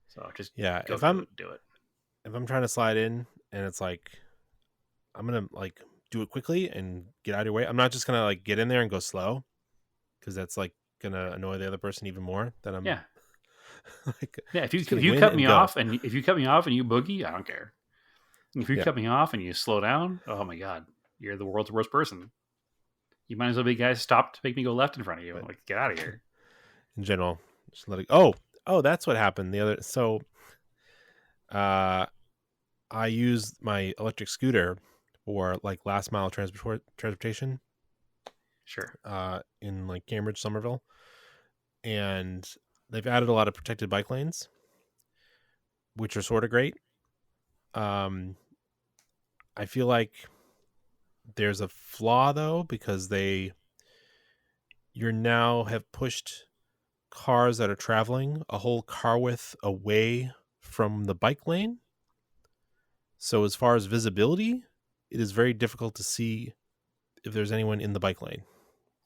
So just Yeah, go if through I'm it, do it. if I'm trying to slide in and it's like I'm gonna like do it quickly and get out of your way. I'm not just gonna like get in there and go slow, because that's like gonna annoy the other person even more. That I'm Yeah. like, Yeah, if just gonna you win cut and me go. off and if you cut me off and you boogie, I don't care. If you Yeah. cut me off and you slow down, oh my god, you're the world's worst person. You might as well be guys stop to make me go left in front of you. Right. Like, get out of here. In general, just let it. Oh, that's what happened. The other so, I used my electric scooter for like last mile transportation. Sure. In like Cambridge, Somerville, and they've added a lot of protected bike lanes, which are sort of great. I feel like there's a flaw though, because you're now have pushed cars that are traveling a whole car width away from the bike lane. So as far as visibility, it is very difficult to see if there's anyone in the bike lane.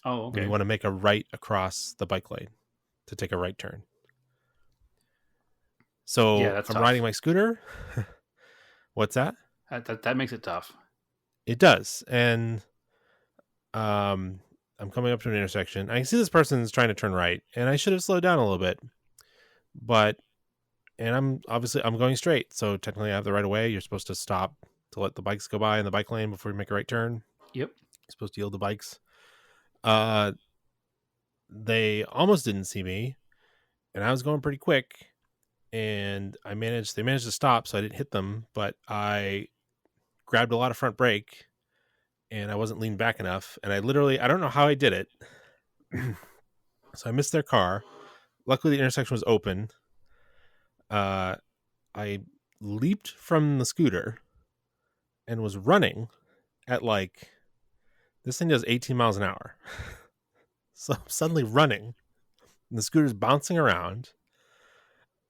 Oh, When okay. you want to make a right across the bike lane to take a right turn. So Yeah, that's I'm tough. riding my scooter. What's that? That makes it tough. It does. And I'm coming up to an intersection. I can see this person's trying to turn right, and I should have slowed down a little bit. And I'm going straight. So technically I have the right of way. You're supposed to stop to let the bikes go by in the bike lane before you make a right turn. Yep. You're supposed to yield the bikes. They almost didn't see me, and I was going pretty quick, and they managed to stop, so I didn't hit them, but I grabbed a lot of front brake, and I wasn't leaned back enough, and I don't know how I did it. So I missed their car. Luckily the intersection was open. I leaped from the scooter and was running at like, this thing does 18 miles an hour. So I'm suddenly running and the scooter's bouncing around.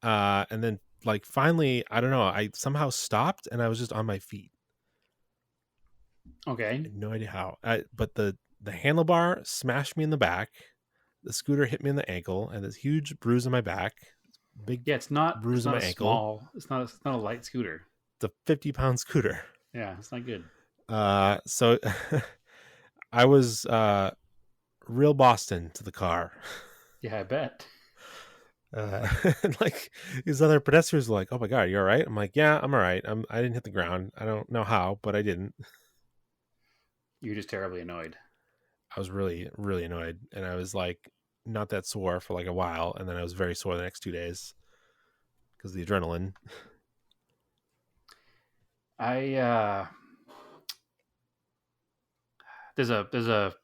And then like finally, I don't know, I somehow stopped and I was just on my feet. I Okay. had no idea how. But the handlebar smashed me in the back. The scooter hit me in the ankle, and this huge bruise on my back. Big, Yeah, it's not bruise it's on not my a ankle. small. It's not a light scooter. the 50-pound scooter. Yeah, it's not good. So I was real Boston to the car. Yeah, I bet. And like these other pedestrians were like, "Oh my god, you all right?" I'm like, "Yeah, I'm all right. I didn't hit the ground. I don't know how, but I didn't." You're just terribly annoyed. I was really, really annoyed, and I was like not that sore for like a while, and then I was very sore the next 2 days because of the adrenaline. There's a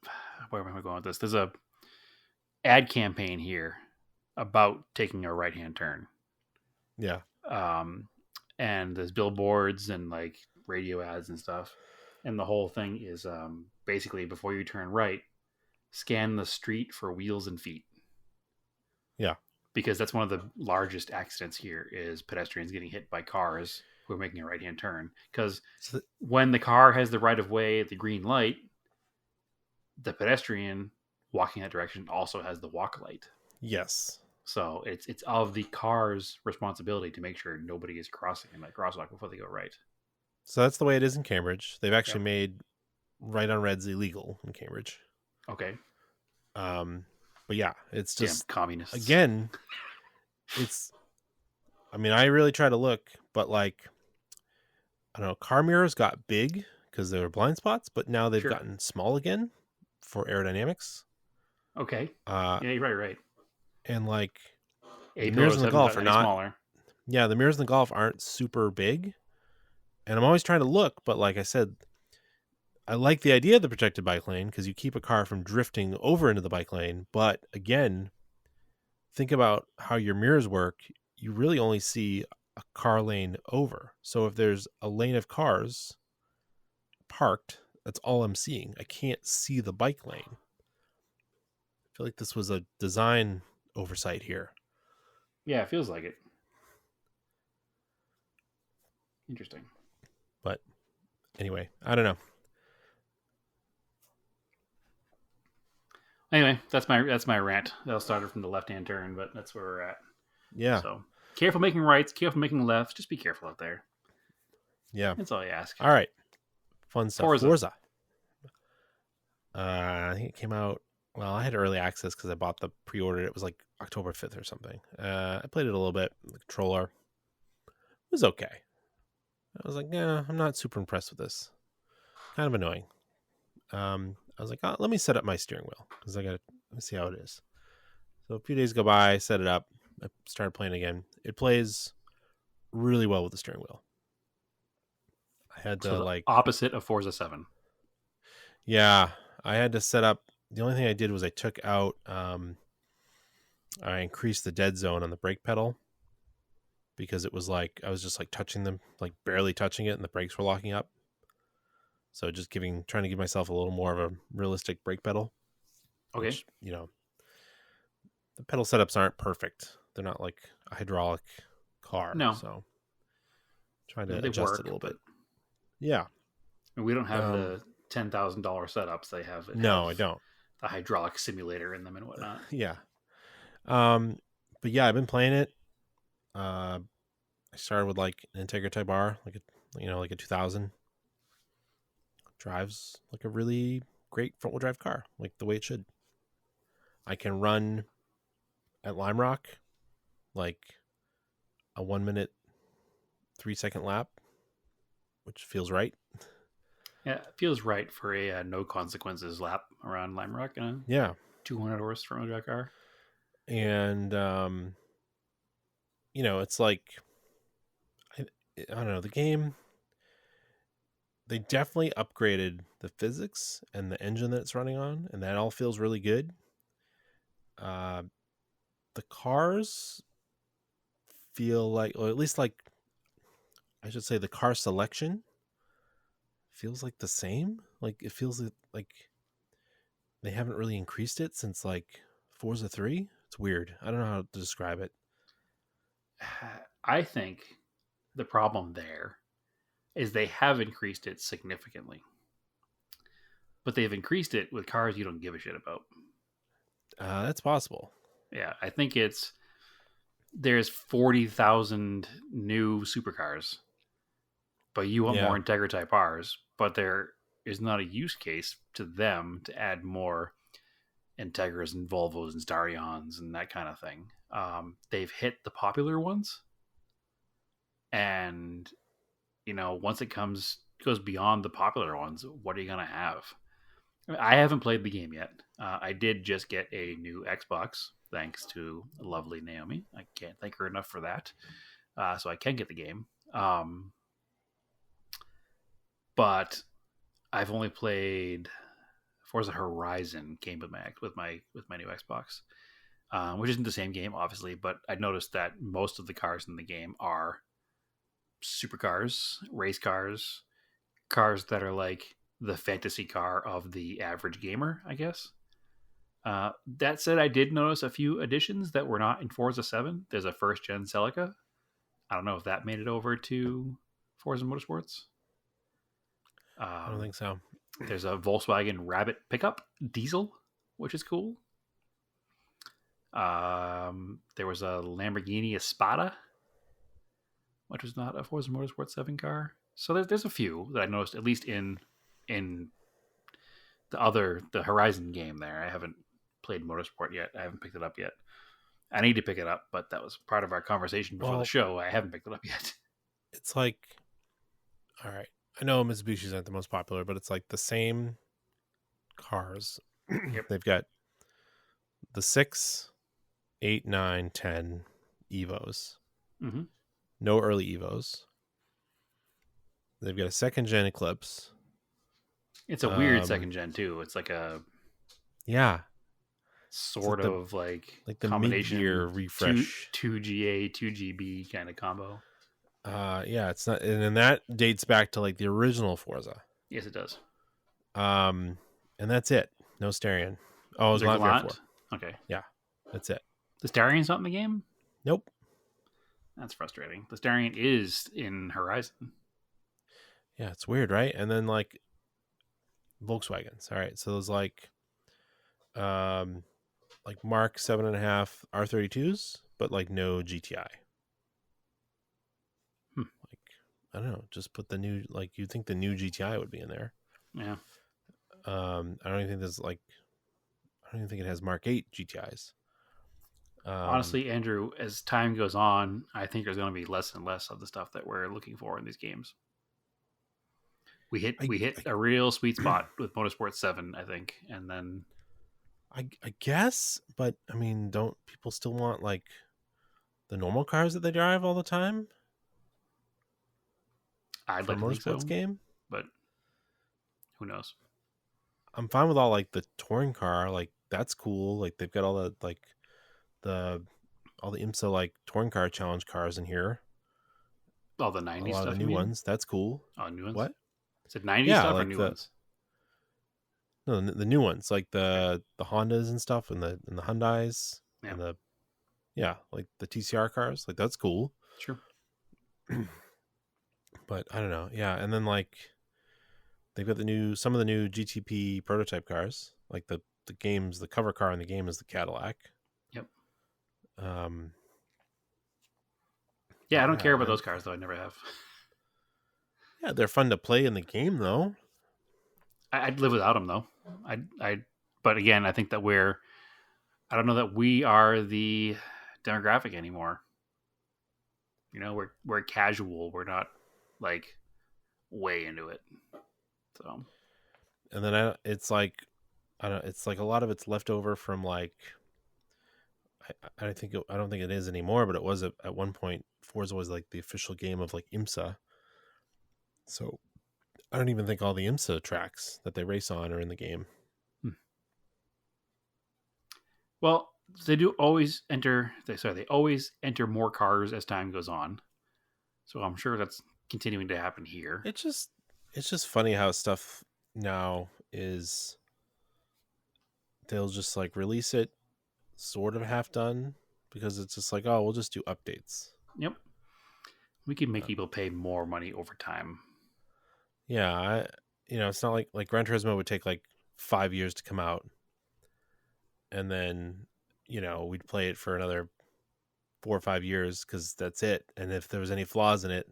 where am I going with this? There's a ad campaign here about taking a right hand turn. Yeah, And there's billboards and like radio ads and stuff. And the whole thing is basically before you turn right, scan the street for wheels and feet. Yeah. Because that's one of the largest accidents here is pedestrians getting hit by cars who are making a right-hand turn. Because when the car has the right of way at the green light, the pedestrian walking that direction also has the walk light. yes. So it's of the car's responsibility to make sure nobody is crossing in that crosswalk before they go right. So that's the way it is in Cambridge. They've actually made right on reds illegal in Cambridge. Okay. But yeah, it's just Damn communists. again, it's I mean, I really try to look, but like, I don't know, car mirrors got big because they were blind spots, but now they've Sure. gotten small again for aerodynamics. Okay. Uh, Yeah, you're right. and like A the mirrors in the haven't Golf gotten are any not. smaller. Yeah, the mirrors in the Golf aren't super big, and I'm always trying to look, but like I said, I like the idea of the protected bike lane because you keep a car from drifting over into the bike lane. But again, think about how your mirrors work. You really only see a car lane over. So if there's a lane of cars parked, that's all I'm seeing. I can't see the bike lane. I feel like this was a design oversight here. Yeah, it feels like it. Interesting. But anyway, I don't know. Anyway, that's my rant. That started from the left-hand turn, but that's where we're at. Yeah. So careful making rights, careful making lefts. Just be careful out there. Yeah. That's all I ask. All right. Fun stuff. Forza. Forza. I think it came out. Well, I had early access because I bought the pre-order. It was like October 5th or something. I played it a little bit. The controller it was okay. I was like, yeah, I'm not super impressed with this. Kind of annoying. I was like, oh, let me set up my steering wheel because let me see how it is. So a few days go by, I set it up. I started playing again. It plays really well with the steering wheel. I had to So the like opposite of Forza 7. Yeah, I had to set up. The only thing I did was I took out, I increased the dead zone on the brake pedal because it was like, I was just like touching them, like barely touching it, and the brakes were locking up. So just trying to give myself a little more of a realistic brake pedal. Okay. Which, the pedal setups aren't perfect. They're not like a hydraulic car. No. So trying to They adjust work, it a little but- bit. Yeah. And we don't have the $10,000 setups they have. No, I don't. The hydraulic simulator in them and whatnot. Yeah. But yeah, I've been playing it. I started with like an Integra Type R, like a 2000. Drives like a really great front wheel drive car, like the way it should. I can run at Lime Rock like a 1 minute, 3 second lap, which feels right. Yeah, it feels right for a no consequences lap around Lime Rock in a Yeah. 200 horse front wheel drive car. And it's like I don't know, the game, they definitely upgraded the physics and the engine that it's running on, and that all feels really good. The cars feel like, or at least like, I should say the car selection feels like the same. Like it feels like they haven't really increased it since like Forza 3. It's weird. I don't know how to describe it. I think the problem there is they have increased it significantly. But they've increased it with cars you don't give a shit about. That's possible. Yeah, I think there's 40,000 new supercars, but you want Yeah. more Integra Type Rs, but there is not a use case to them to add more Integras and Volvos and Starions and that kind of thing. They've hit the popular ones, and once it goes beyond the popular ones, what are you gonna have? I haven't played the game yet. I did just get a new Xbox thanks to lovely Naomi. I can't thank her enough for that. So I can get the game. But I've only played Forza Horizon came with my new Xbox, which isn't the same game, obviously. But I noticed that most of the cars in the game are supercars, race cars, cars that are like the fantasy car of the average gamer, I guess. That said, I did notice a few additions that were not in Forza 7. There's a first gen Celica. I don't know if that made it over to Forza Motorsports. I don't think so. There's a Volkswagen Rabbit pickup diesel, which is cool. There was a Lamborghini Espada, which was not a Forza Motorsport 7 car. So there's a few that I noticed, at least in the Horizon game there. I haven't played Motorsport yet. I haven't picked it up yet. I need to pick it up, but that was part of our conversation before Well- the show. I haven't picked it up yet. It's like, all right, I know Mitsubishi's aren't the most popular, but it's like the same cars. Yep. They've got the 6, 8, 9, 10 Evos. Mm-hmm. No early Evos. They've got a second gen Eclipse. It's a weird Um, second gen too. It's like a Yeah, sort the- of like the combination mid-year refresh. 2GA, 2GB kind of combo. Yeah, it's not, and then that dates back to like the original Forza. Yes, it does. And that's it. No Starion. Oh, it was Is there Glant Fair Gallant? 4. Okay. That's it. The Starion's not in the game? Nope. That's frustrating. The Starion is in Horizon. Yeah, it's weird, right? And then like Volkswagens. All right, so there's like Mark 7.5 R32s, but like no GTI. Like, I don't know, just put the new, like, you'd think the new GTI would be in there. Yeah. I don't even think there's like, I don't even think it has Mark 8 GTIs. Honestly, Andrew, as time goes on, I think there's going to be less and less of the stuff that we're looking for in these games. We hit a real sweet spot with Motorsport 7, I think, and then I guess, but I mean, don't people still want like the normal cars that they drive all the time I'd for like a to think so, motorsports game? but who knows? I'm fine with all like the touring car, like that's cool. Like they've got all the like all the IMSA like touring car challenge cars in here. All the A 90s lot stuff. of the you new mean? ones. That's cool. Oh, new ones? What? Is it 90s Yeah, stuff or like new the- ones? No, the new ones, like the Hondas and stuff, and the Hyundais, Yeah. and the like the TCR cars. Like that's cool. Sure. But I don't know. Yeah, and then like they've got some of the new GTP prototype cars. Like the cover car in the game is the Cadillac. Yep. Yeah, Yeah, I don't care about man. those cars, though. I never have. Yeah, they're fun to play in the game though. I'd live without them, though. But again, I think that I don't know that we are the demographic anymore. You know, we're casual. We're not like way into it. So And then it's like it's like a lot of it's left over from like I don't think it is anymore, but it was at one point. Forza was like the official game of like IMSA. So I don't even think all the IMSA tracks that they race on are in the game. well, they always enter more cars as time goes on. So I'm sure that's continuing to happen here. It's just funny how stuff now is they'll just like release it sort of half done because it's just like, oh, we'll just do updates. Yep. We can make people pay more money over time. Yeah, it's not like Gran Turismo would take like 5 years to come out, and then we'd play it for another 4 or 5 years because that's it. And if there was any flaws in it,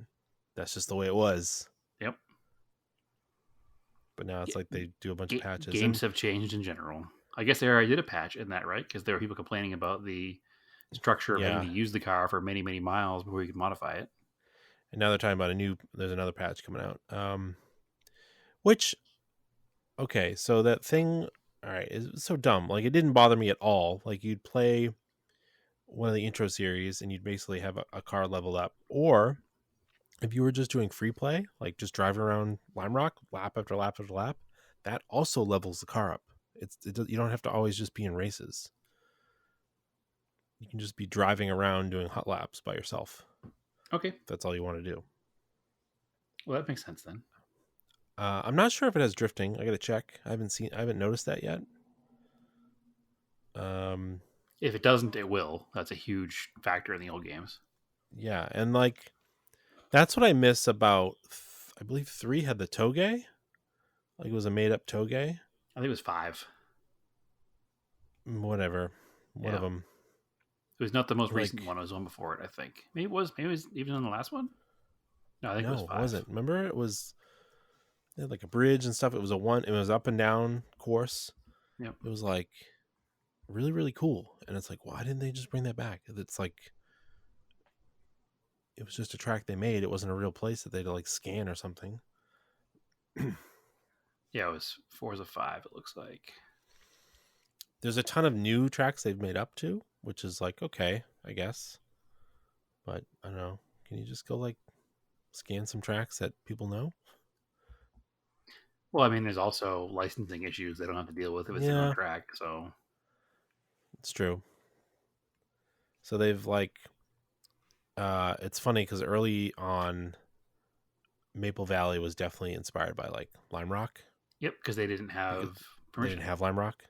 that's just the way it was. Yep. But now it's like they do a bunch of patches. Games have changed in general. I guess they already did a patch in that, right? Because there were people complaining about the structure of having to use the car for many, many miles before you could modify it. And now they're talking about there's another patch coming out. Which, okay, so that thing, all right, is so dumb. Like, it didn't bother me at all. Like, you'd play one of the intro series and you'd basically have a car leveled up. Or if you were just doing free play, like just driving around Lime Rock, lap after lap after lap, that also levels the car up. You don't have to always just be in races. You can just be driving around doing hot laps by yourself. Okay. If that's all you want to do. Well, that makes sense then. I'm not sure if it has drifting. I gotta check. I haven't noticed that yet. If it doesn't, it will. That's a huge factor in the old games. Yeah, and like that's what I miss about. I believe 3 had the toge. Like it was a made up toge. I think it was 5. Whatever, one Yeah. of them. It was not the most Like- recent one. It was one before it, I think. Maybe it was even on the last one. No, I think it was 5. It wasn't. Remember, it was it had like a bridge and stuff. It was it was up and down course. Yep. It was like really, really cool. And it's like, why didn't they just bring that back? It's like, it was just a track they made. It wasn't a real place that they had to like scan or something. Yeah, it was Forza 5, it looks like. There's a ton of new tracks they've made up to, which is like, okay, I guess. But I don't know. Can you just go like scan some tracks that people know? Well, I mean, there's also licensing issues they don't have to deal with if it's their Yeah. own track, so... It's true. So they've like, it's funny because early on, Maple Valley was definitely inspired by like Lime Rock. Yep, because they didn't have They permission. didn't have Lime Rock.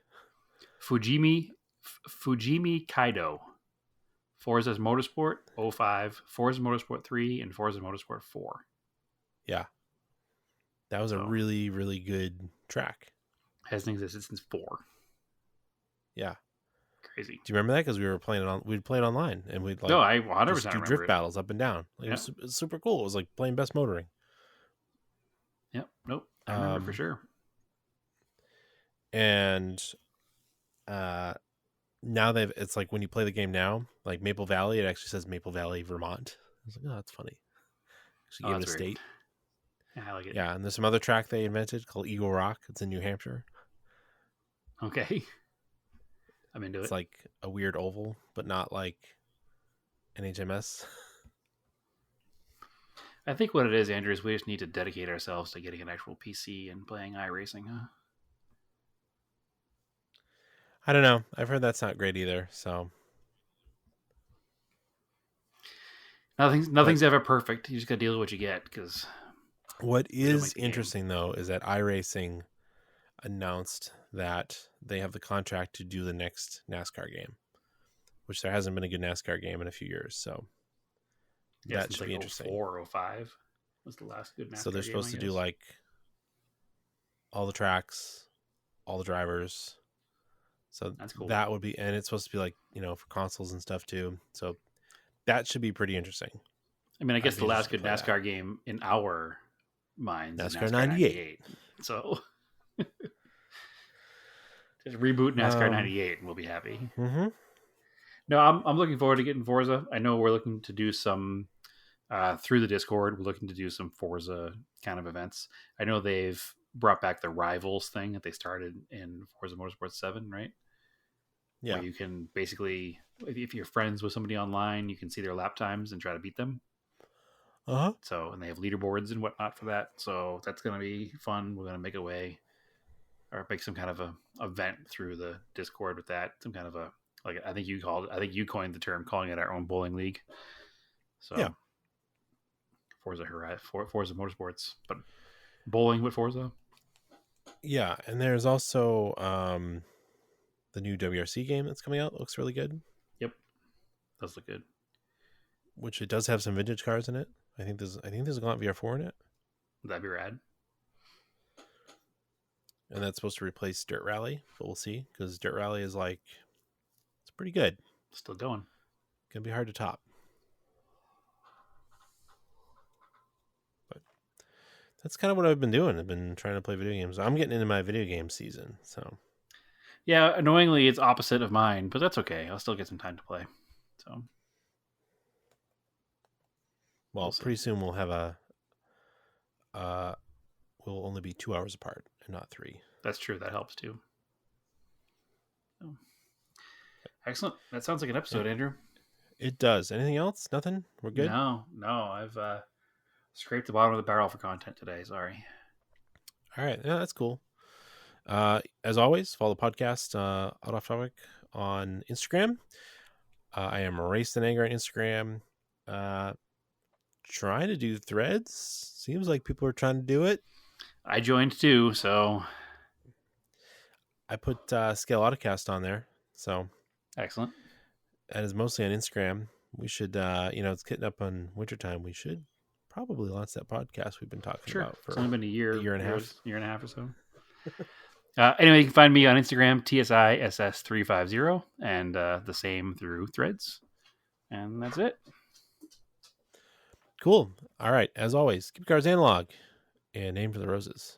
Fujimi Kaido, Forza Motorsport 05, Forza Motorsport 3, and Forza Motorsport 4. Yeah. That was a So- really, really good track. Hasn't existed since 4. Yeah. Crazy. Do you remember that? Because we'd play it online and we'd like No, I 100% just do remember drift it. battles up and down. Like, Yeah. it was super cool. It was like playing best motoring. Yep, nope, I remember for sure. And now it's like when you play the game now, like Maple Valley, it actually says Maple Valley, Vermont. I was like, oh, that's funny. Actually gave it a That's weird. state. Yeah, I like it. Yeah, and there's some other track they invented called Eagle Rock. It's in New Hampshire. Okay. I'm into It's it. like a weird oval, but not like NHMS. I think what it is, Andrew, is we just need to dedicate ourselves to getting an actual PC and playing iRacing. Huh? I don't know. I've heard that's not great either. So Nothing's ever perfect. You just got to deal with what you get because what don't is make the game. interesting though is that iRacing announced that they have the contract to do the next NASCAR game, which there hasn't been a good NASCAR game in a few years. So that should be interesting. 04 or 05 was the last good NASCAR So they're game, supposed I to do guess. like all the tracks, all the drivers. So That's cool. that would be, and it's supposed to be like, for consoles and stuff too. So that should be pretty interesting. I mean, I guess I'd the be last interested good to play NASCAR game in our minds is NASCAR NASCAR 98. So just reboot NASCAR Um, 98 and we'll be happy. Mm-hmm. No, I'm looking forward to getting Forza. I know we're looking to do some through the Discord. We're looking to do some Forza kind of events. I know they've brought back the Rivals thing that they started in Forza Motorsport 7, right? Yeah. Where you can basically, if you're friends with somebody online, you can see their lap times and try to beat them. Uh-huh. So, and they have leaderboards and whatnot for that. So that's going to be fun. We're going to make a way or make some kind of a event through the Discord with that. Some kind of a, like, I think you coined the term calling it our own bowling league. So Yeah. Forza Motorsports, but bowling with Forza. Yeah. And there's also the new WRC game that's coming out. It looks really good, Does look good. which it does have some vintage cars in it. I think there's a Gaunt VR4 in it. That'd be rad. And that's supposed to replace Dirt Rally, but we'll see, because Dirt Rally is like, it's pretty good. Still going. Gonna be hard to top. But that's kind of what I've been doing. I've been trying to play video games. I'm getting into my video game season, so Yeah, annoyingly, it's opposite of mine, but that's okay. I'll still get some time to play. So well, We'll see. pretty soon we'll have we'll only be 2 hours apart and not 3. that's true. That helps too. So. Excellent. That sounds like an episode, Andrew. It does. Anything else? Nothing? We're good? No. I've scraped the bottom of the barrel for content today. Sorry. All right. Yeah, that's cool. As always, follow the podcast Out Off Topic on Instagram. I am Race and Anger on Instagram. Trying to do threads. Seems like people are trying to do it. I joined too, so I put Scale Autocast on there. So excellent. that is mostly on Instagram. We should, it's getting up on wintertime. We should probably launch that podcast we've been talking Sure. about for It's only been a year and a half. Year and a half or so. Anyway, you can find me on Instagram, TSISS350, and the same through Threads. And that's it. Cool. All right. As always, keep your cars analog and aim for the roses.